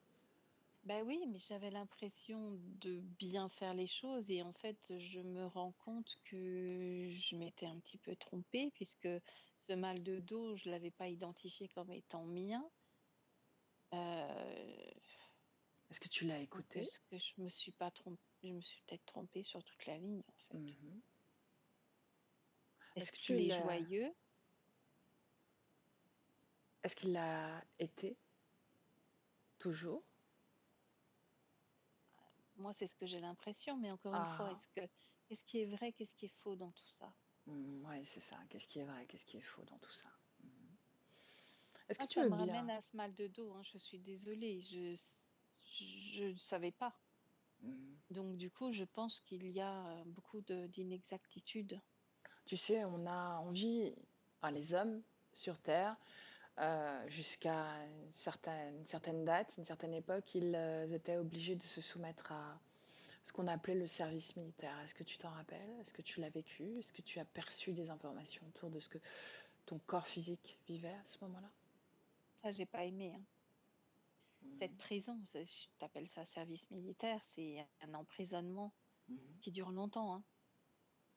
Ben oui, mais j'avais l'impression de bien faire les choses et en fait, je me rends compte que je m'étais un petit peu trompée puisque ce mal de dos, je l'avais pas identifié comme étant mien. Euh, Est-ce que tu l'as en écouté? plus que je me suis pas trompée, je me suis peut-être trompée sur toute la ligne en fait. Mhm. Est-ce Est-ce que tu qu'il est l'as... joyeux? Est-ce qu'il l'a été toujours? Moi, c'est ce que j'ai l'impression, mais encore une fois, Ah, qu'est-ce qui est vrai, qu'est-ce qui est faux dans tout ça? ouais, c'est ça. Qu'est-ce qui est vrai, qu'est-ce qui est faux dans tout ça? Mhm. Est-ce que Moi, tu ça veux me ramène bien? à ce mal de dos, hein, je suis désolée, je ne savais pas. Mhm. Donc, du coup, je pense qu'il y a beaucoup d'inexactitudes. Tu sais, on vit, enfin, les hommes sur Terre, jusqu'à une certaine date, une certaine époque, ils étaient obligés de se soumettre à ce qu'on appelait le service militaire. Est-ce que tu t'en rappelles? Est-ce que tu l'as vécu? Est-ce que tu as perçu des informations autour de ce que ton corps physique vivait à ce moment-là? Ça, j'ai pas aimé, hein. Cette Mhm. prison, tu appelles ça service militaire, c'est un emprisonnement Mhm. qui dure longtemps, hein,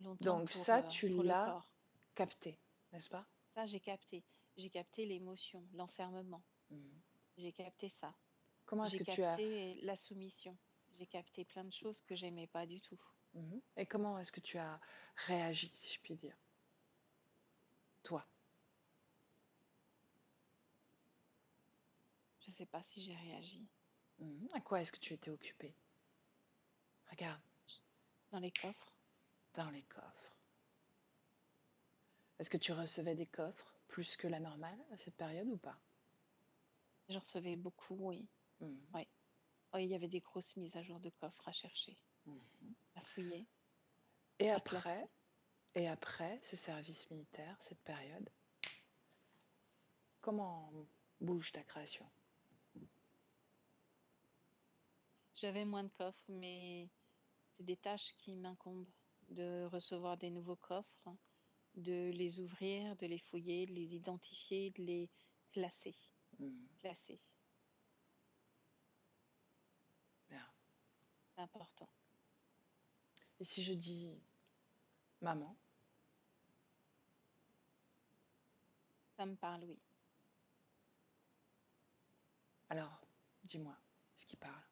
longtemps Donc ça, tu pour le l'as corps. capté, n'est-ce pas? Ça, j'ai capté. J'ai capté l'émotion, l'enfermement. Mhm. J'ai capté ça. Comment est-ce J'ai que tu as... capté la soumission. J'ai capté plein de choses que j'aimais pas du tout. Mhm. Et comment est-ce que tu as réagi, si je puis dire, toi? Je sais pas si j'ai réagi. Mhm. À quoi est-ce que tu étais occupé? Regarde, Dans les coffres, dans les coffres. Est-ce que tu recevais des coffres plus que la normale à cette période ou pas? je recevais beaucoup, oui. Mhm. Oui. Oui, il y avait des grosses mises à jour de coffres à chercher, Mhm. à fouiller, Et à après, classer. et après ce service militaire, cette période, comment bouge ta création? J'avais moins de coffres, mais c'est des tâches qui m'incombent de recevoir des nouveaux coffres, de les ouvrir, de les fouiller, de les identifier, de les classer. Mhm. Classer, Bien. c'est important. Et si je dis maman, Ça me parle, oui. alors dis-moi ce qui parle.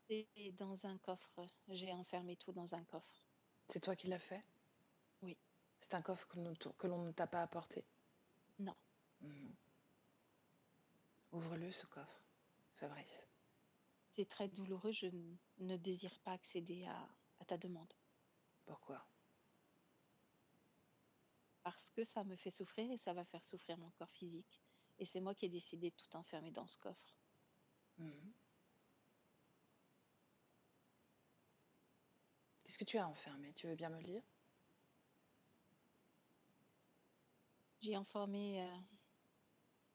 C'est dans un coffre. J'ai enfermé tout dans un coffre. C'est toi qui l'as fait? Oui. C'est un coffre que l'on ne t'a pas apporté. Non. Mhm. Ouvre-le, ce coffre, Fabrice. C'est très douloureux. Je ne désire pas accéder à ta demande. Pourquoi? Parce que ça me fait souffrir et ça va faire souffrir mon corps physique. Et c'est moi qui ai décidé de tout enfermer dans ce coffre. Mhm. Qu'est-ce que tu as enfermé? Tu veux bien me le dire? J'y ai enfermé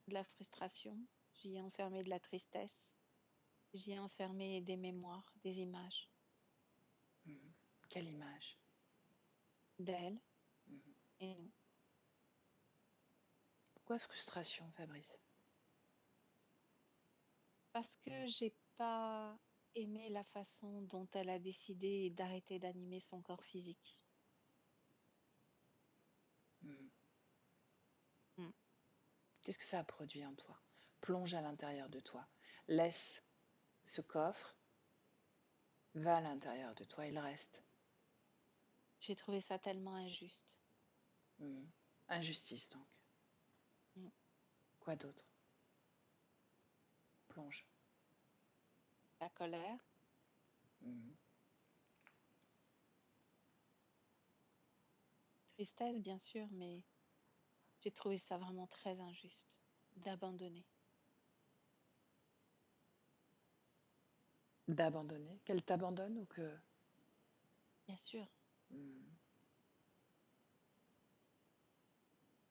de la frustration. J'y ai enfermé de la tristesse. J'y ai enfermé des mémoires, des images Mhm. Quelle image? d'elle Mhm. et nous. Pourquoi frustration, Fabrice? Parce que j'ai pas aimé la façon dont elle a décidé d'arrêter d'animer son corps physique. Mhm. Mm. Qu'est-ce que ça a produit en toi? Plonge à l'intérieur de toi. Laisse ce coffre, va à l'intérieur de toi, il reste. J'ai trouvé ça tellement injuste. Mhm. Injustice donc. Mm. Quoi d'autre? Plonge. La colère, Mhm. tristesse bien sûr, mais j'ai trouvé ça vraiment très injuste d'abandonner. D'abandonner. Qu'elle t'abandonne ou que... Bien sûr, Mhm.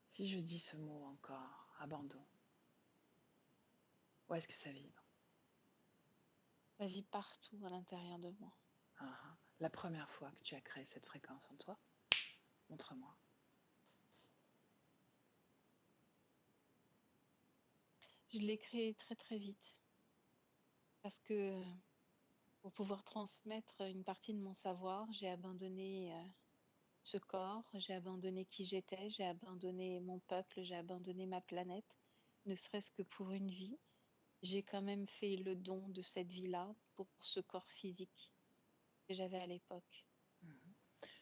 Si je dis ce mot encore, abandon, où est-ce que ça vibre? la vie partout à l'intérieur de moi. Ah, ah. La première fois que tu as créé cette fréquence en toi, montre-moi. Je l'ai créé très très vite parce que pour pouvoir transmettre une partie de mon savoir, j'ai abandonné ce corps, j'ai abandonné qui j'étais, j'ai abandonné mon peuple, j'ai abandonné ma planète, ne serait-ce que pour une vie. J'ai quand même fait le don de cette vie-là pour ce corps physique que j'avais à l'époque. Mhm.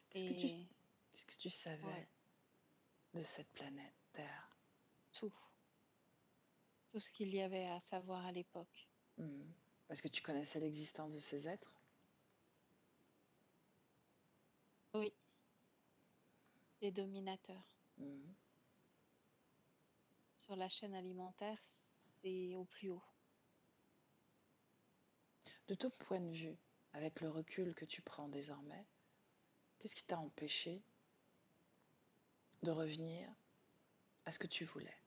Qu'est-ce que tu, Et qu'est-ce que tu savais ouais, de cette planète Terre? tout, tout ce qu'il y avait à savoir à l'époque. Mhm. Est-ce que tu connaissais l'existence de ces êtres? Oui, les dominateurs. Mhm. Sur la chaîne alimentaire, c'est au plus haut. De ton point de vue, avec le recul que tu prends désormais, qu'est-ce qui t'a empêché de revenir à ce que tu voulais?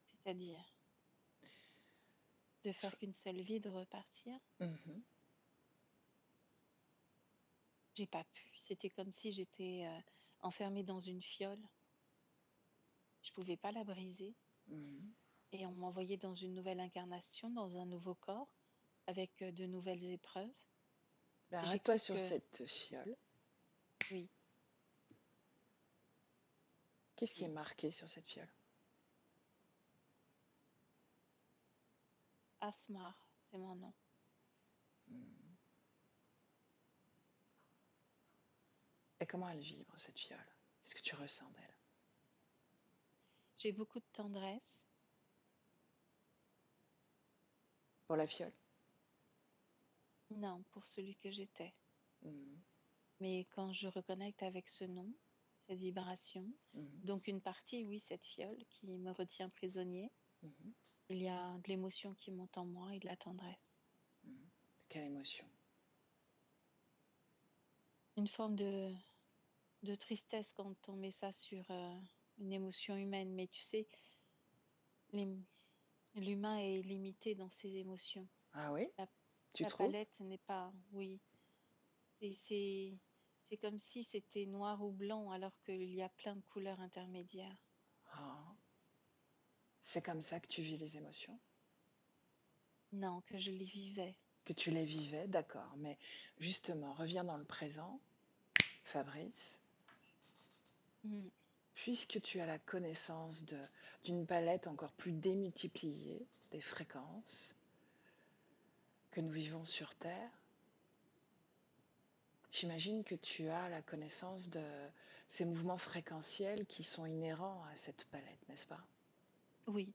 C'est-à-dire de faire qu'une seule vie, de repartir. Mhm. J'ai pas pu. C'était comme si j'étais enfermée dans une fiole. Je pouvais pas la briser. Mhm. Et on m'envoyait dans une nouvelle incarnation, dans un nouveau corps, avec de nouvelles épreuves. Ben, J'ai arrête-toi cru sur que, cette fiole. oui, Qu'est-ce qui est marqué sur cette fiole? Asmar, c'est mon nom. Mhm. Et comment elle vibre, cette fiole? Qu'est-ce que tu ressens d'elle? J'ai beaucoup de tendresse. Pour la fiole? Non, pour celui que j'étais. Mhm. Mais quand je reconnecte avec ce nom, cette vibration, Mhm. donc une partie, oui, cette fiole qui me retient prisonnier, Mhm. il y a de l'émotion qui monte en moi et de la tendresse. Mhm. Quelle émotion? Une forme de tristesse quand on met ça sur une émotion humaine. Mais tu sais, les- l'humain est limité dans ses émotions. Ah oui? La, Tu la trouves? palette n'est pas, oui, c'est c'est- c'est comme si c'était noir ou blanc alors qu'il y a plein de couleurs intermédiaires. Ah. C'est comme ça que tu vis les émotions? Non, que je les vivais. Que tu les vivais, d'accord. Mais justement, reviens dans le présent, Fabrice. Mm. Puisque tu as la connaissance d'une palette encore plus démultipliée des fréquences que nous vivons sur Terre, j'imagine que tu as la connaissance de ces mouvements fréquentiels qui sont inhérents à cette palette, n'est-ce pas? Oui,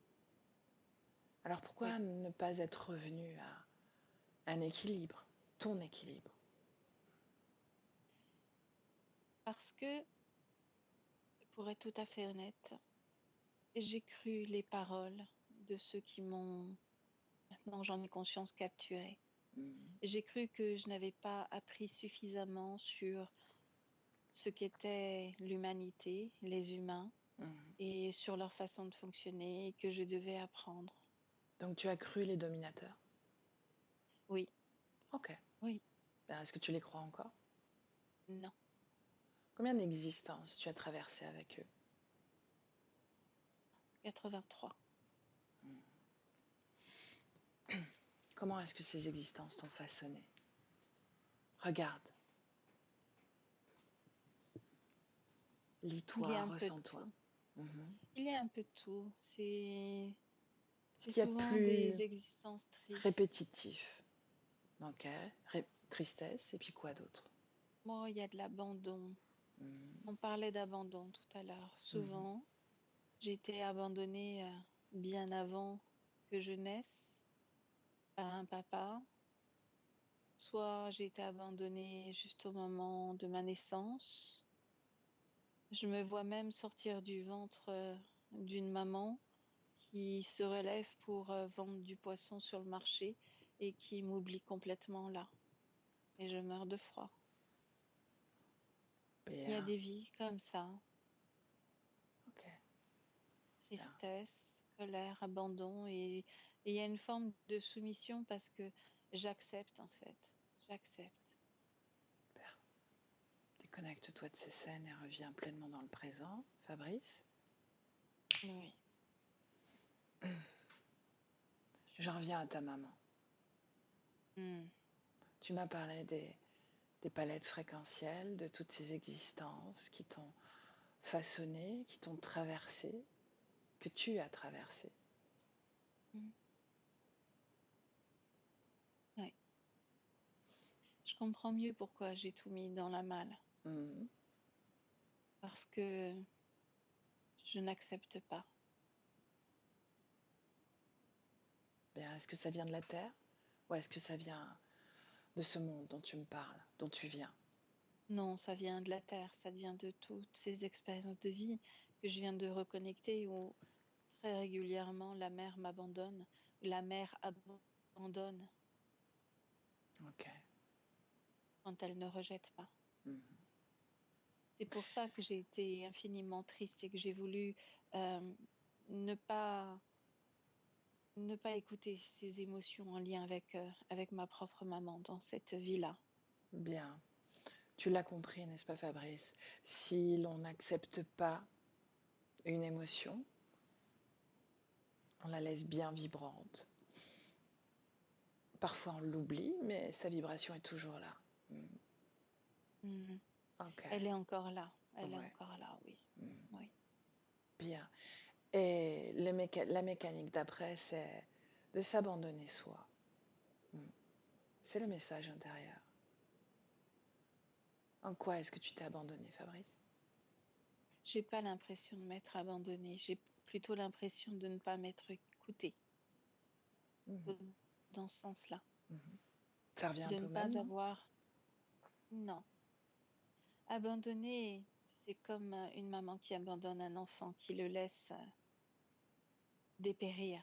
Alors oui. pourquoi ne pas être revenu à un équilibre, ton équilibre? Parce que, pour être tout à fait honnête, j'ai cru les paroles de ceux qui m'ont, maintenant j'en ai conscience, capturé. Mhm. J'ai cru que je n'avais pas appris suffisamment sur ce qu'était l'humanité, les humains, Mhm. et sur leur façon de fonctionner, et que je devais apprendre. Donc tu as cru les dominateurs. Oui, Ok. oui, Ben, est-ce que tu les crois encore? non, Combien d'existences tu as traversées avec eux? 83. Comment est-ce que ces existences t'ont façonné? Regarde, Il y lis-toi, a un peu de ressens-toi. tout. Mhm. Il y a un peu de tout. Ce C'est qu'il y a de souvent plus des existences tristes. répétitif. Ok, tristesse, et puis quoi d'autre? Moi, il y a de l'abandon. Mhm. On parlait d'abandon tout à l'heure. Mhm. Souvent, j'ai été abandonnée bien avant que je naisse par un papa. Soit j'ai été abandonnée juste au moment de ma naissance. Je me vois même sortir du ventre d'une maman qui se relève pour vendre du poisson sur le marché et qui m'oublie complètement là. Et je meurs de froid. Il y a Bien, des vies comme ça. ok, bien, Tristesse, colère, abandon. Et il y a une forme de soumission parce que j'accepte en fait. J'accepte. bien. Déconnecte-toi de ces scènes et reviens pleinement dans le présent, Fabrice. Oui. J'en reviens à ta maman. Hmm. Tu m'as parlé des palettes fréquentielles, de toutes ces existences qui t'ont façonné, qui t'ont traversé, que tu as traversé. Hmm. Ouais. Je comprends mieux pourquoi j'ai tout mis dans la malle. Mhm. Parce que je n'accepte pas. Bien, est-ce que ça vient de la Terre ou est-ce que ça vient de ce monde dont tu me parles, dont tu viens? Non, ça vient de la terre, ça vient de toutes ces expériences de vie que je viens de reconnecter où très régulièrement la mère m'abandonne, la mère abandonne Ok. quand elle ne rejette pas. Mhm. C'est pour ça que j'ai été infiniment triste et que j'ai voulu euh, ne pas ne pas écouter ces émotions en lien avec ma propre maman dans cette vie-là. Bien. Tu l'as compris, n'est-ce pas, Fabrice? Si l'on n'accepte pas une émotion, on la laisse bien vibrante. Parfois on l'oublie, mais sa vibration est toujours là. Mhm. Ok, Elle est encore là, elle est ouais, encore là, oui. Oui. bien. Et la mécanique d'après, c'est de s'abandonner soi. C'est le message intérieur. En quoi est-ce que tu t'es abandonné, Fabrice? J'ai pas l'impression de m'être abandonnée, j'ai plutôt l'impression de ne pas m'être écoutée Mhm, dans ce sens-là, mhm. Ça revient un de peu ne au même, pas non? avoir, non, abandonner, c'est comme une maman qui abandonne un enfant, qui le laisse dépérir.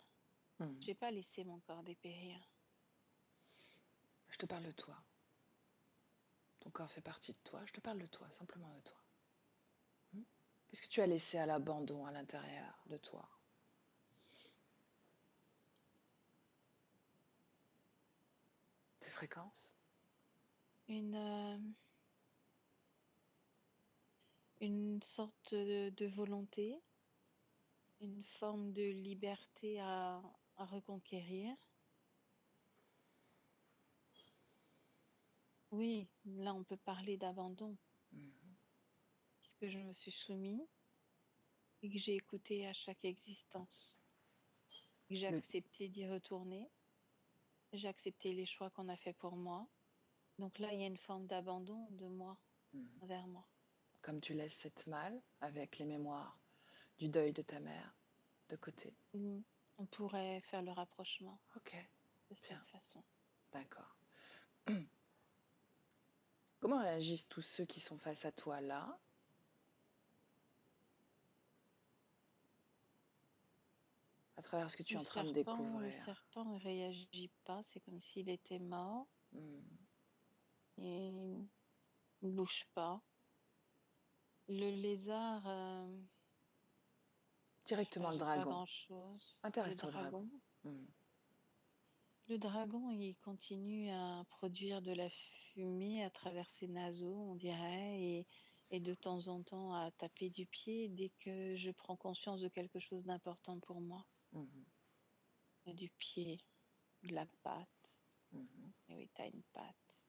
Mhm. J'ai pas laissé mon corps dépérir. Je te parle de toi. Ton corps fait partie de toi. Je te parle de toi, simplement de toi. Qu'est-ce que tu as laissé à l'abandon à l'intérieur de toi? Ces fréquences? Une, une sorte de volonté, une forme de liberté à reconquérir. Oui, là on peut parler d'abandon, Mhm. puisque je me suis soumise et que j'ai écouté à chaque existence, que j'ai Le- accepté d'y retourner, j'ai accepté les choix qu'on a fait pour moi. Donc là, il y a une forme d'abandon de moi mhm. envers moi. Comme tu laisses cette malle avec les mémoires du deuil de ta mère de côté. On pourrait faire le rapprochement Ok, de bien, cette façon. d'accord. Comment réagissent tous ceux qui sont face à toi là, à travers ce que tu es en train de Le découvrir? serpent ne réagit pas, c'est comme s'il était mort Hmm. et il ne bouge pas. Le lézard, je sais Directement pas, le j'ai pas dragon. grand-chose. Intéresse-toi au dragon. Hmm. Le dragon, il continue à produire de la fumée à travers ses naseaux, on dirait, et de temps en temps à taper du pied dès que je prends conscience de quelque chose d'important pour moi. Mhm. Du pied, de la patte. Mhm. Et oui, t'as une patte.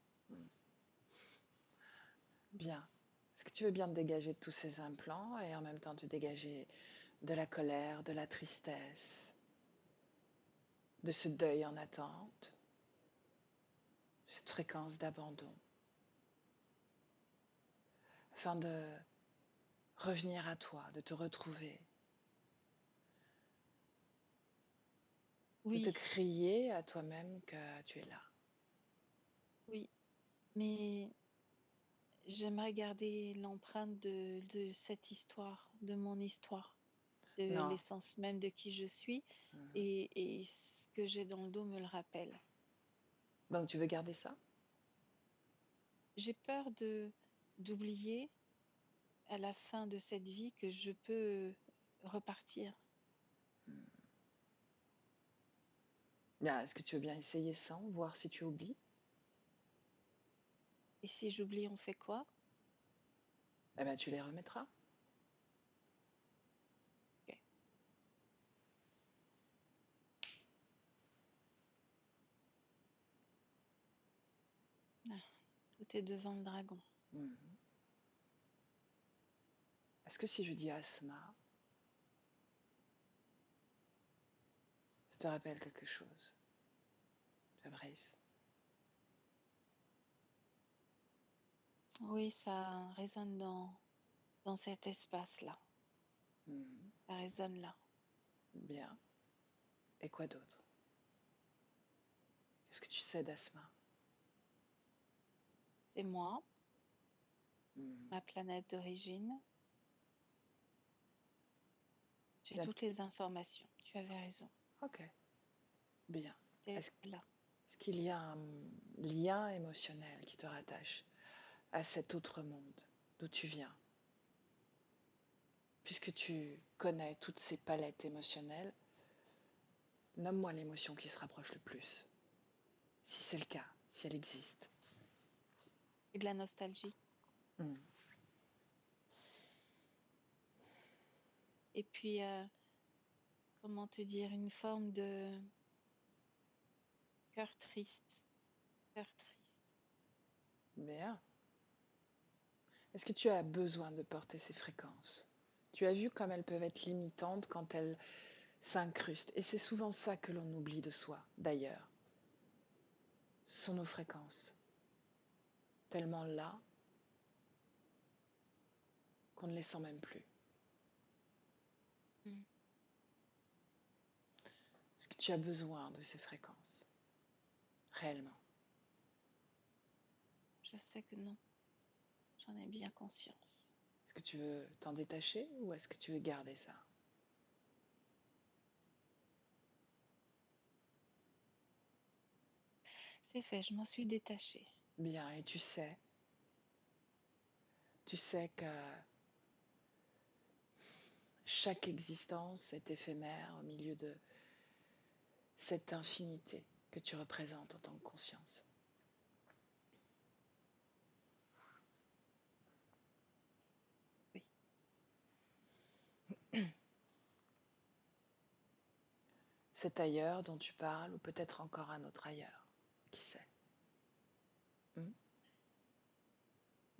Bien. Est-ce que tu veux bien te dégager de tous ces implants et en même temps te dégager de la colère, de la tristesse, de ce deuil en attente, cette fréquence d'abandon, afin de revenir à toi, de te retrouver, de te Oui, crier à toi-même que tu es là. oui, mais j'aimerais garder l'empreinte de cette histoire, de mon histoire, de Non. l'essence même de qui je suis, Mhm. et ce que j'ai dans le dos me le rappelle. Donc tu veux garder ça? J'ai peur d'oublier à la fin de cette vie que je peux repartir. Bien, est-ce que tu veux bien essayer sans, voir si tu oublies? Et si j'oublie, on fait quoi? Eh bien, tu les remettras. Ok. Ah, tout est devant le dragon. Mhm. Est-ce que si je dis asthma, ça te rappelle quelque chose, Fabrice? Oui, ça résonne dans cet espace-là. Mhm. Ça résonne là. Bien. Et quoi d'autre? Qu'est-ce que tu sais d'Asma? C'est moi, Hmm. ma planète d'origine. J'ai La- toutes les informations. Tu avais raison. Ok, bien. C'est Est-ce là. est-ce qu'il y a un lien émotionnel qui te rattache à cet autre monde d'où tu viens? Puisque tu connais toutes ces palettes émotionnelles, nomme-moi l'émotion qui se rapproche le plus, si c'est le cas, si elle existe. Et de la nostalgie. Hmm. Et puis, comment te dire, une forme de cœur triste. Cœur triste. Bien. Est-ce que tu as besoin de porter ces fréquences? Tu as vu comme elles peuvent être limitantes quand elles s'incrustent. Et c'est souvent ça que l'on oublie de soi, d'ailleurs. Ce sont nos fréquences. Tellement là qu'on ne les sent même plus. Mm. Est-ce que tu as besoin de ces fréquences? Réellement? Je sais que non. J'en ai bien conscience. Est-ce que tu veux t'en détacher ou est-ce que tu veux garder ça? C'est fait, je m'en suis détachée. Bien, et tu sais que chaque existence est éphémère au milieu de cette infinité que tu représentes en tant que conscience. Oui. Cet ailleurs dont tu parles, ou peut-être encore un autre ailleurs, qui sait? Hmm.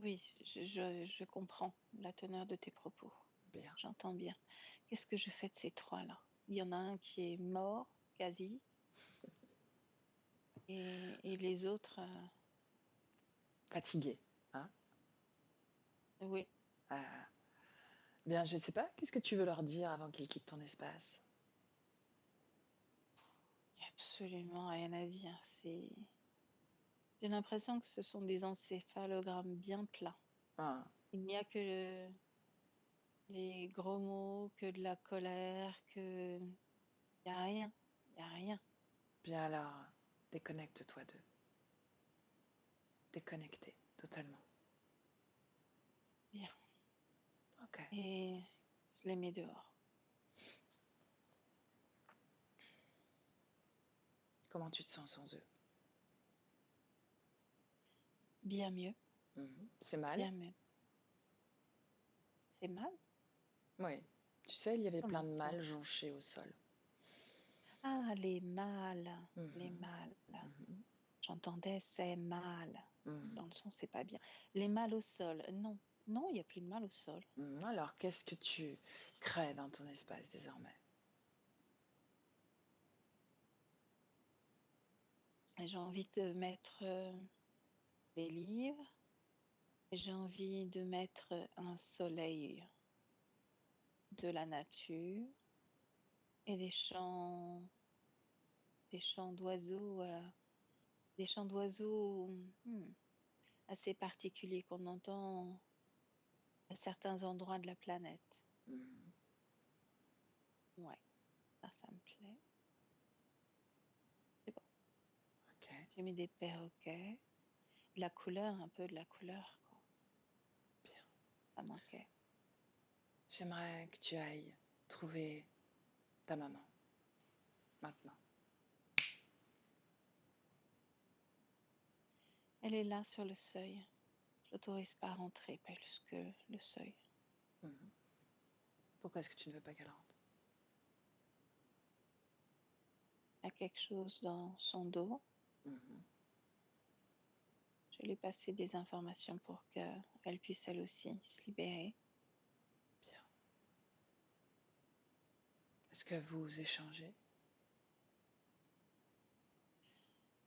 Oui, je comprends la teneur de tes propos. Bien. J'entends bien. Qu'est-ce que je fais de ces trois-là? Il y en a un qui est mort, quasi, et les autres, Fatigué, hein? oui, Bien, je ne sais pas, qu'est-ce que tu veux leur dire avant qu'ils quittent ton espace? il n'y a absolument rien à dire. J'ai l'impression que ce sont des encéphalogrammes bien plats. Ah, Il n'y a que les gros mots, que de la colère, que... Il n'y a rien. Il n'y a rien. bien alors, déconnecte-toi d'eux. Déconnecté, totalement. Bien. Ok. Et je les mets dehors. Comment tu te sens sans eux? Bien mieux. C'est mal? Bien mieux. C'est mal? Oui. Tu sais, il y avait plein Comment de ça? mâles jonchés au sol. Ah, les mâles. Les Mhm, mâles. mhm, J'entendais c'est mal. mhm, Dans le son, c'est pas bien. Les mâles au sol. Non. Non, il n'y a plus de mâles au sol. mhm. Alors, qu'est-ce que tu crées dans ton espace désormais? Et j'ai envie de mettre des livres. J'ai envie de mettre un soleil de la nature et des chants d'oiseaux, hmm, assez particuliers qu'on entend à certains endroits de la planète. Mhm. Ouais, ça me plaît. C'est bon. Ok. J'ai mis des perroquets, de la couleur, un peu de la couleur, quoi. Bien. Ça manquait. J'aimerais que tu ailles trouver ta maman, maintenant. Elle est là sur le seuil. Je l'autorise pas à rentrer plus que le seuil. Mhm. Pourquoi est-ce que tu ne veux pas qu'elle rentre? Il y a quelque chose dans son dos. Mhm. Je lui ai passé des informations pour qu'elle puisse elle aussi se libérer. Bien. Est-ce que vous échangez?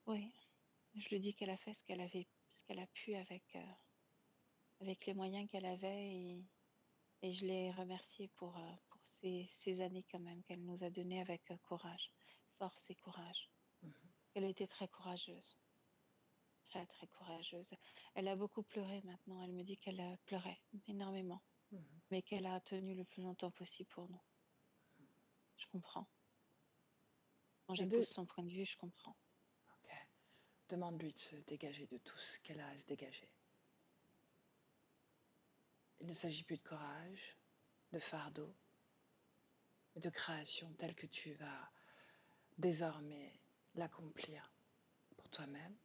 Oui, je lui dis qu'elle a fait ce qu'elle a pu avec les moyens qu'elle avait et je l'ai remerciée pour ces années quand même qu'elle nous a données avec courage, force et courage. Mhm. Elle était très courageuse, très très courageuse. Elle a beaucoup pleuré maintenant. Elle me dit qu'elle a pleuré énormément, Mhm. mais qu'elle a tenu le plus longtemps possible pour nous. Je comprends. Quand Et j'écoute son point de vue, je comprends. ok. Demande-lui de se dégager de tout ce qu'elle a à se dégager. Il ne s'agit plus de courage, de fardeau, mais de création telle que tu vas désormais l'accomplir pour toi-même.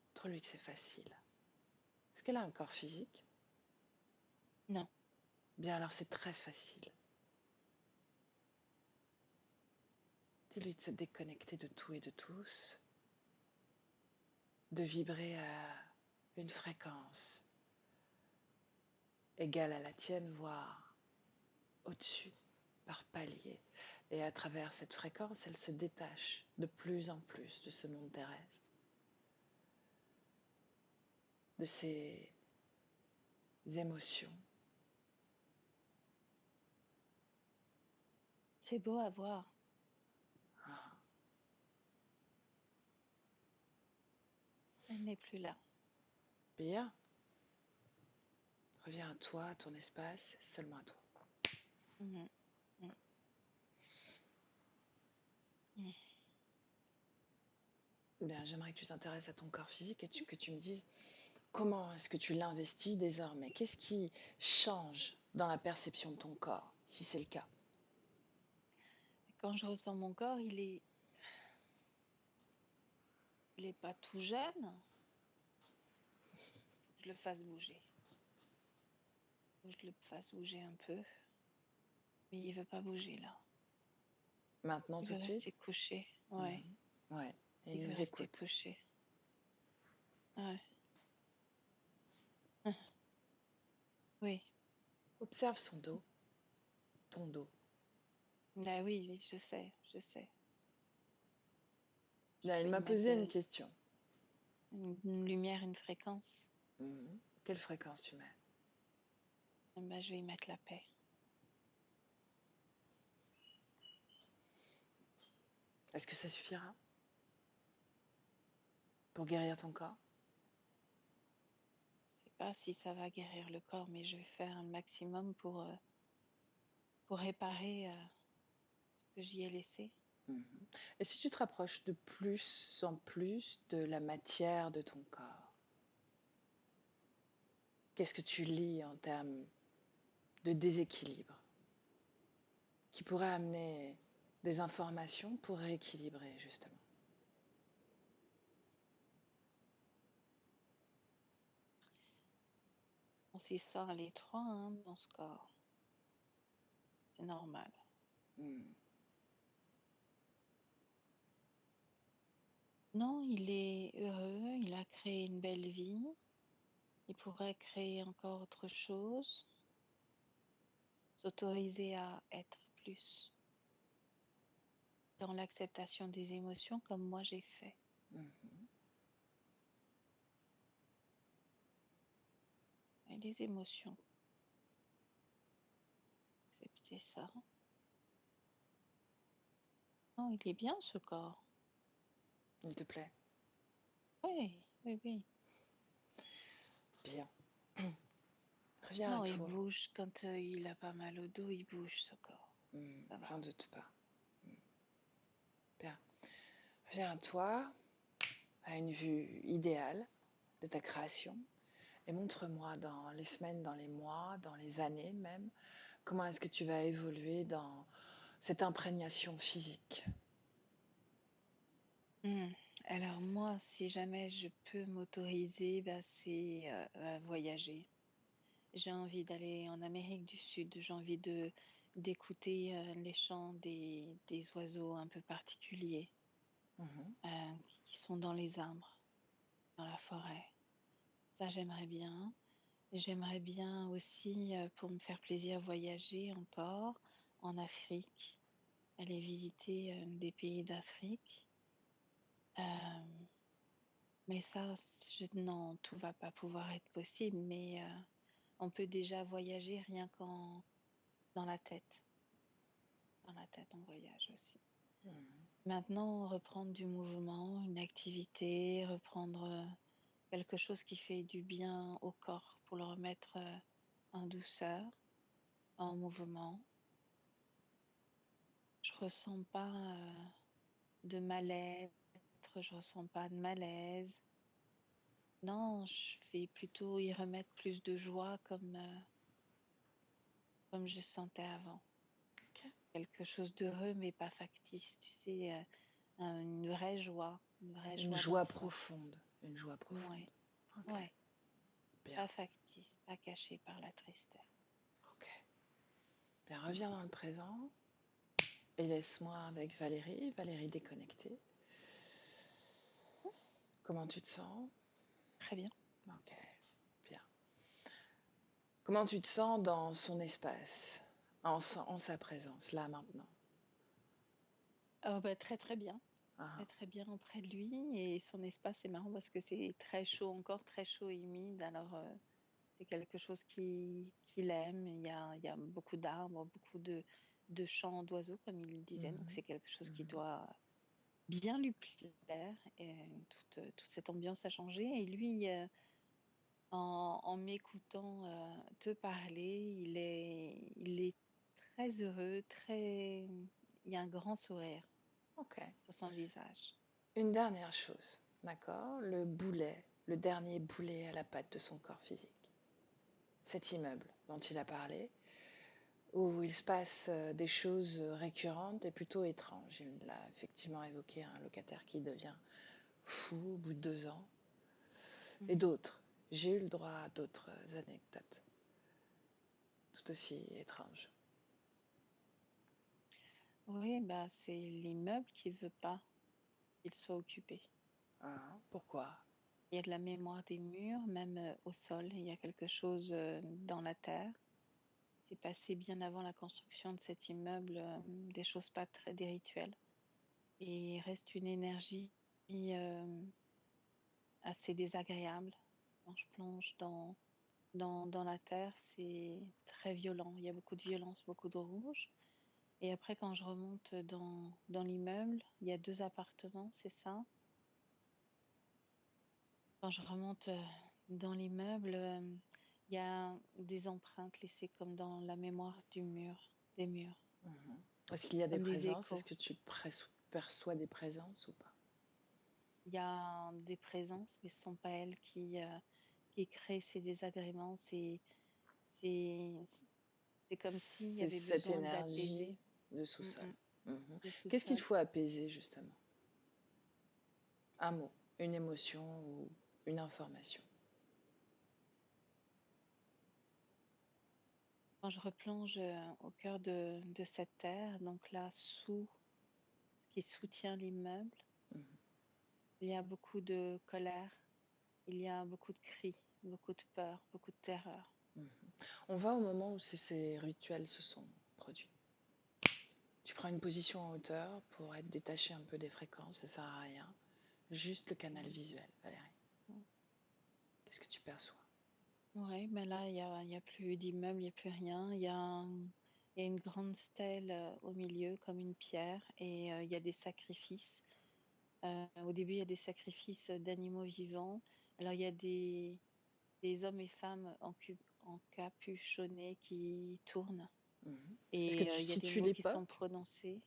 Montre-lui que c'est facile. Est-ce qu'elle a un corps physique? Non, Bien alors c'est très facile. Dis-lui de se déconnecter de tout et de tous, de vibrer à une fréquence égale à la tienne, voire au-dessus, par palier. Et à travers cette fréquence, elle se détache de plus en plus de ce monde terrestre, de ses émotions. c'est beau à voir. Ah, Elle n'est plus là. bien. Reviens à toi, à ton espace, seulement à toi. Mhm, mhm, mhm. Bien, j'aimerais que tu t'intéresses à ton corps physique et que tu me dises comment est-ce que tu l'investis désormais. Qu'est-ce qui change dans la perception de ton corps, si c'est le cas? Quand je ressens mon corps, il est pas tout jeune. Je le fasse bouger. Je le fasse bouger un peu, mais il veut pas bouger là. Maintenant, Il tout veut de suite? rester couché. Ouais, Mhm. Ouais, et il il veut nous rester écoute. couché. Ouais. Oui. Observe son dos, ton dos. Ah oui, oui, je sais, je sais. Je Bien, il peux y m'a mettre posé une question. une lumière, une fréquence. Mhm. Quelle fréquence tu mets? Ben, je vais y mettre la paix. Est-ce que ça suffira pour guérir ton corps? Je sais pas si ça va guérir le corps, mais je vais faire un maximum pour réparer ce que j'y ai laissé. Mhm. Et si tu te rapproches de plus en plus de la matière de ton corps, qu'est-ce que tu lis en termes de déséquilibre qui pourrait amener des informations pour rééquilibrer justement? On s'y sent à l'étroit hein, dans ce corps. C'est normal. Mhm. Non, il est heureux, il a créé une belle vie. Il pourrait créer encore autre chose, s'autoriser à être plus dans l'acceptation des émotions comme moi j'ai fait. Mhm. Et les émotions, accepter ça. Non, il est bien ce corps. Il te plaît? Oui, oui, oui. Bien. Reviens à Non, il toi. bouge quand il a pas mal au dos, il bouge ce corps. Ça J'en va. doute pas. Bien. Reviens à toi, à une vue idéale de ta création, et montre-moi dans les semaines, dans les mois, dans les années même, comment est-ce que tu vas évoluer dans cette imprégnation physique. Alors moi, si jamais je peux m'autoriser, bah, c'est à voyager. J'ai envie d'aller en Amérique du Sud. J'ai envie d'écouter les chants des oiseaux un peu particuliers Mhm. qui sont dans les arbres, dans la forêt. Ça, j'aimerais bien. J'aimerais bien aussi, pour me faire plaisir, voyager encore en Afrique, aller visiter des pays d'Afrique. Euh, mais ça, non, tout va pas pouvoir être possible. Mais on peut déjà voyager rien qu'en dans la tête. Dans la tête, on voyage aussi. Mhm. Maintenant, reprendre du mouvement, une activité, reprendre quelque chose qui fait du bien au corps pour le remettre en douceur, en mouvement. Je ressens pas de mal-être, je ressens pas de malaise. Non, je vais plutôt y remettre plus de joie comme je sentais avant. Ok. Quelque chose d'heureux mais pas factice, tu sais, une vraie joie Une joie d'enfant. profonde. Une joie profonde. Ouais, Ok. ouais, Bien. pas factice, pas caché par la tristesse. Ok. Bien, reviens dans le présent et laisse-moi avec Valérie. Valérie déconnectée. Comment tu te sens? Très bien. Ok. Bien. Comment tu te sens dans son espace, en sa présence, là, maintenant? Bah, très très bien. Ah, Très très bien auprès de lui et son espace c'est marrant parce que c'est très chaud encore, très chaud et humide. Alors c'est quelque chose qu'il aime. Il y a beaucoup d'arbres, beaucoup de chants d'oiseaux comme il le disait. Donc mhm, c'est quelque chose qui mhm. doit bien lui plaire. Et toute cette ambiance a changé. Et lui, en m'écoutant te parler, il est très heureux, très. Il y a un grand sourire Ok. sur son visage. Une dernière chose, d'accord? Le boulet, le dernier boulet à la patte de son corps physique. Cet immeuble dont il a parlé, où il se passe des choses récurrentes et plutôt étranges. Il a effectivement évoqué un locataire qui devient fou au bout de 2 ans, et Mhm. d'autres. J'ai eu le droit à d'autres anecdotes, tout aussi étranges. Oui, bah, c'est l'immeuble qui veut pas qu'il soit occupé. Ah, pourquoi? Il y a de la mémoire des murs, même au sol, il y a quelque chose dans la terre. C'est passé bien avant la construction de cet immeuble, des choses pas très des rituels. Et il reste une énergie euh, assez désagréable. Quand je plonge dans la terre, c'est très violent. Il y a beaucoup de violence, beaucoup de rouge. Et après, quand je remonte dans l'immeuble, il y a 2 appartements, c'est ça. Quand je remonte dans l'immeuble, il y a des empreintes laissées comme dans la mémoire des murs, Mhm. Est-ce qu'il y a des comme des présences? Est-ce échos. que tu perçois des présences ou pas? Il y a des présences, mais ce ne sont pas elles qui créent ces désagréments. C'est, c'est comme s'il y C'est avait cette besoin énergie d'apaiser. de Mm, sous-sol. mm, Mhm. le Qu'est-ce qu'il sous-sol. faut apaiser justement? Un mot, une émotion ou une information. Quand je replonge au cœur de cette terre, donc là, sous ce qui soutient l'immeuble, Mhm. il y a beaucoup de colère, il y a beaucoup de cris, beaucoup de peur, beaucoup de terreur. Mhm. On va au moment où ces rituels se sont produits. Tu prends une position en hauteur pour être détaché un peu des fréquences, ça sert à rien. Juste le canal Mm, visuel, Valérie. mm. Qu'est-ce que tu perçois? Ouais, mais là, il y a plus d'immeuble, il n'y a plus rien. Il y a une grande stèle au milieu, comme une pierre, et il y a des sacrifices. Au début, il y a des sacrifices d'animaux vivants. Alors, il y a des hommes et femmes encapuchonnés qui tournent. Mhm. Est-ce que Et tu il y a des situes mots qui sont l'époque? prononcés.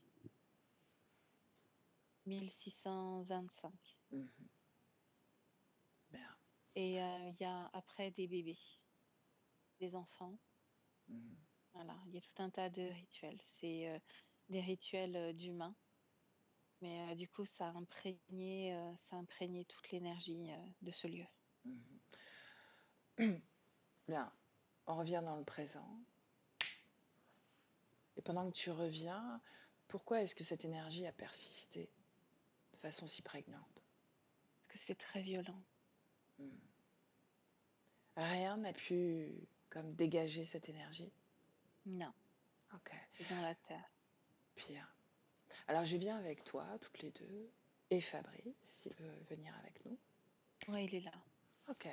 1625. Mhm. Bien. Et il y a après des bébés, des enfants. Mhm. Voilà, il y a tout un tas de rituels. C'est des rituels d'humains. Mais du coup, ça a imprégné toute l'énergie de ce lieu. Mhm. Bien. On revient dans le présent. Et pendant que tu reviens, pourquoi est-ce que cette énergie a persisté de façon si prégnante? Parce que c'est très violent. Mhm. Rien n'a pu comme dégager cette énergie? Non, Ok, c'est dans la terre. bien. Alors je viens avec toi, toutes les deux, et Fabrice, s'il veut venir avec nous. Ouais, il est là. Ok.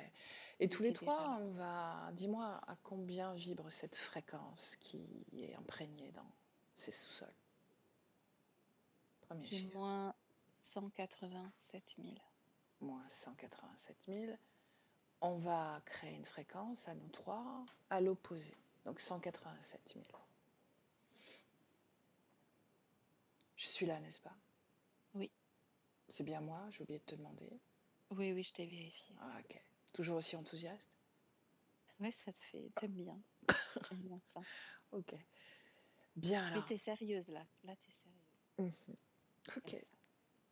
Et Il tous les était déjà trois, là. on va. Dis-moi à combien vibre cette fréquence qui est imprégnée dans ces sous-sols. Premier J'ai chiffre. moins 187 000. Moins 187 000. On va créer une fréquence à nous trois à l'opposé. Donc 187 000. Je suis là, n'est-ce pas? Oui, C'est bien moi, j'ai oublié de te demander. oui, oui, je t'ai vérifié. Ah, ok. Toujours aussi enthousiaste? Ouais, ça te fait. T'aimes bien. J'aime bien ça. Ok. Bien Mais alors. t'es sérieuse là. Là, t'es sérieuse. Mhm. Ok, J'aime ça.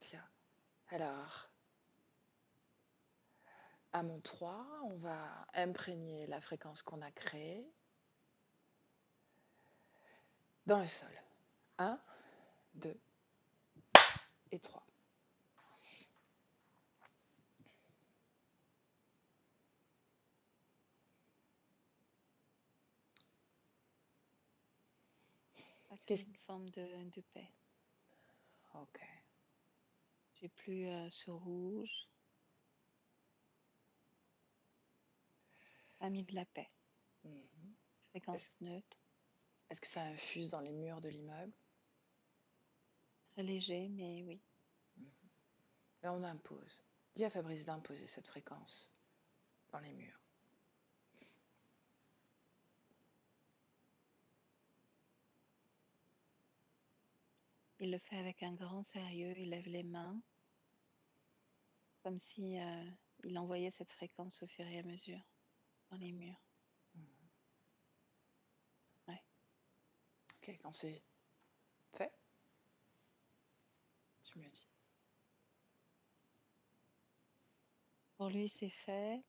bien. Alors, à mon 3, on va imprégner la fréquence qu'on a créée dans le sol. 1, 2 et 3. Ça crée Qu'est-ce... une forme de paix. Ok. J'ai plus ce rouge. Ami de la paix. Mhm. Est-ce, Fréquence neutre. est-ce que ça infuse dans les murs de l'immeuble? Très léger, mais oui. Mhm. Là, on impose. Dis à Fabrice d'imposer cette fréquence dans les murs. Il le fait avec un grand sérieux. Il lève les mains. Comme si il envoyait cette fréquence au fur et à mesure dans les murs. Mhm. Ouais. Ok, quand c'est fait, tu me le dis. Pour lui, c'est fait.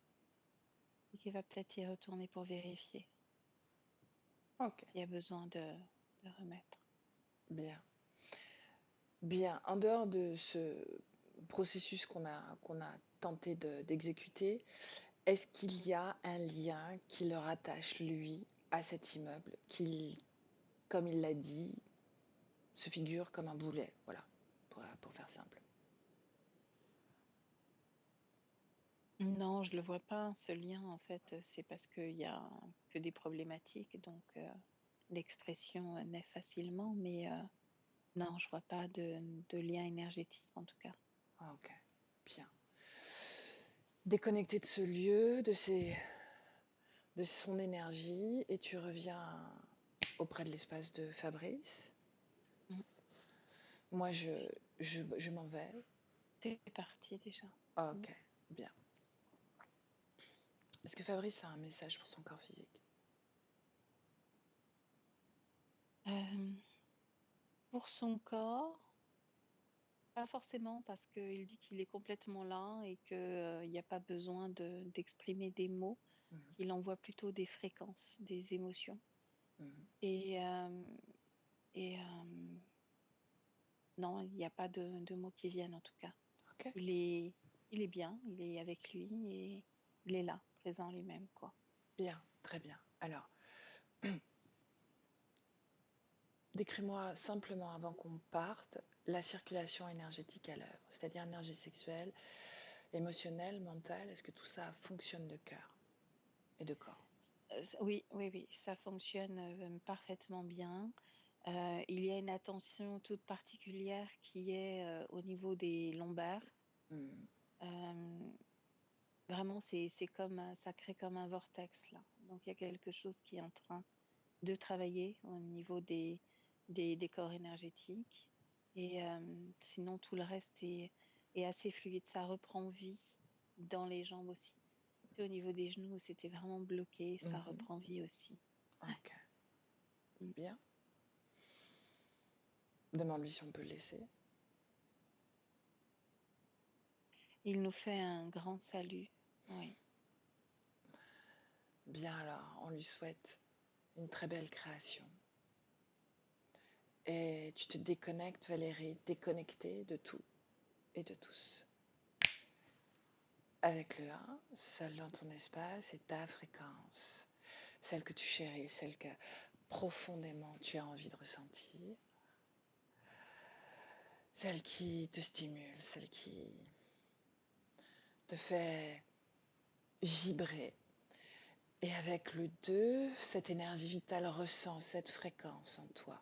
Et qu'il va peut-être y retourner pour vérifier Ok, s'il y a besoin de remettre. bien. Bien, en dehors de ce processus qu'on a tenté d'exécuter, est-ce qu'il y a un lien qui le rattache, lui, à cet immeuble, qui, comme il l'a dit, se figure comme un boulet, voilà, pour faire simple. Non, je le vois pas, ce lien, en fait, c'est parce qu'il y a que des problématiques, donc l'expression naît facilement, mais non, je vois pas de lien énergétique, en tout cas. Ok, bien. Déconnecté de ce lieu, de son énergie, et tu reviens auprès de l'espace de Fabrice. Mm. Moi, je m'en vais. T'es parti déjà. Ok, bien. Est-ce que Fabrice a un message pour son corps physique? Pour son corps, pas forcément, parce qu'il dit qu'il est complètement là et qu'il n'y a pas besoin d'exprimer des mots. Mhm, Il envoie plutôt des fréquences, des émotions. mhm. Et, et non, il n'y a pas de mots qui viennent en tout cas. Ok, Il est bien, il est avec lui et il est là, présent lui-même, quoi. bien, très bien. Alors, décris-moi simplement avant qu'on parte la circulation énergétique à l'œuvre, c'est-à-dire énergie sexuelle, émotionnelle, mentale. Est-ce que tout ça fonctionne de cœur et de corps? Oui, oui, oui, ça fonctionne parfaitement bien. Il y a une attention toute particulière qui est au niveau des lombaires. Mhm, Euh, Vraiment, c'est comme ça crée comme un vortex là. Donc il y a quelque chose qui est en train de travailler au niveau des corps énergétiques. Et sinon, tout le reste est assez fluide. Ça reprend vie dans les jambes aussi. Au niveau des genoux, c'était vraiment bloqué. Ça mhm. reprend vie aussi. Ok, Mm. bien. Demande-lui si on peut le laisser. Il nous fait un grand salut. Oui. Bien alors, on lui souhaite une très belle création. Et tu te déconnectes, Valérie, déconnectée de tout et de tous. Avec le 1, seul dans ton espace est ta fréquence, celle que tu chéris, celle que profondément tu as envie de ressentir, celle qui te stimule, celle qui te fait vibrer. Et avec le 2, cette énergie vitale ressent cette fréquence en toi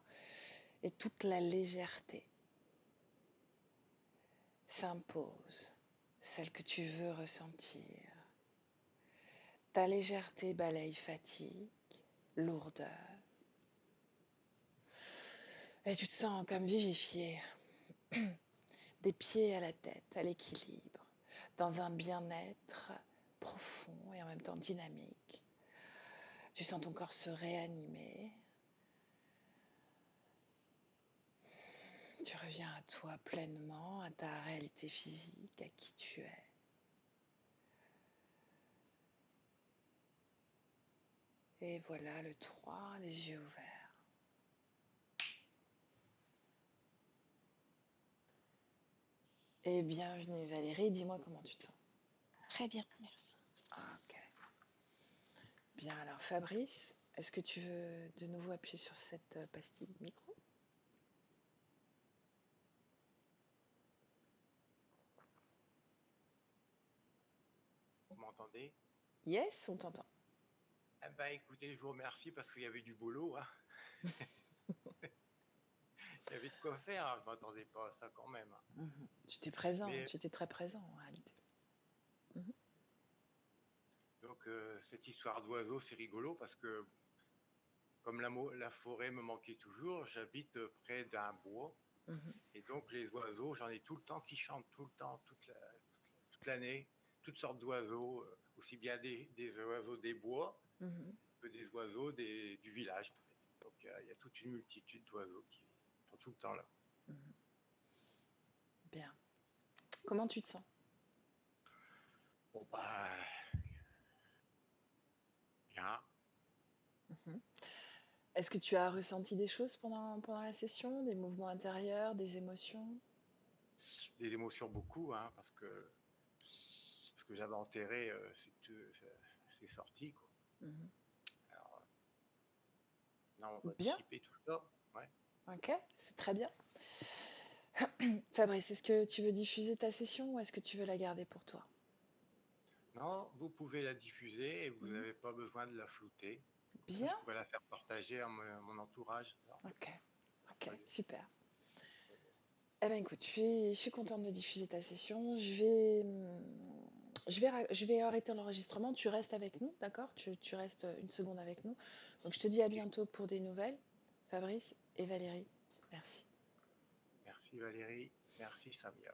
et toute la légèreté s'impose, celle que tu veux ressentir. Ta légèreté balaye fatigue, lourdeur, et tu te sens comme vivifié, des pieds à la tête, à l'équilibre, dans un bien-être profond et en même temps dynamique. Tu sens ton corps se réanimer. Tu reviens à toi pleinement, à ta réalité physique, à qui tu es. Et voilà le 3, les yeux ouverts. Et bienvenue Valérie, dis-moi comment tu te sens. Très bien, merci. Ok. Bien, alors Fabrice, est-ce que tu veux de nouveau appuyer sur cette pastille micro? Vous m'entendez? Yes, on t'entend. Eh ben, écoutez, je vous remercie parce qu'il y avait du boulot, hein. Il y avait de quoi faire, hein. Je m'attendais pas à ça quand même, hein. Tu étais présent, Mais tu étais très présent en réalité. donc, cette histoire d'oiseaux, c'est rigolo parce que comme la forêt me manquait toujours, j'habite près d'un bois. Mhm, Et donc, les oiseaux, j'en ai tout le temps qui chantent, tout le temps, toute l'année, toutes sortes d'oiseaux, aussi bien des oiseaux des bois mhm. que des oiseaux du village, en fait. Donc, il y a toute une multitude d'oiseaux qui sont tout le temps là. Bien. Comment tu te sens? Bon, bah, bien. Mhm. Est-ce que tu as ressenti des choses pendant la session, des mouvements intérieurs, des émotions? Des émotions beaucoup, hein, parce que j'avais enterré, c'est sorti, quoi. Mhm. Alors, là, on va Bien, dissiper tout ça. Ouais. ok, c'est très bien. Fabrice, est-ce que tu veux diffuser ta session ou est-ce que tu veux la garder pour toi? Non, vous pouvez la diffuser et vous Mhm. n'avez pas besoin de la flouter. Comme ça, Bien, je pourrais la faire partager à mon entourage. Alors, ok, ok, allez, super. allez. Eh ben écoute, je suis contente de diffuser ta session. Je vais arrêter l'enregistrement. Tu restes avec nous, d'accord? Tu restes une seconde avec nous. Donc je te dis à Ok. bientôt pour des nouvelles. Fabrice et Valérie, merci. Merci Valérie, merci Samia.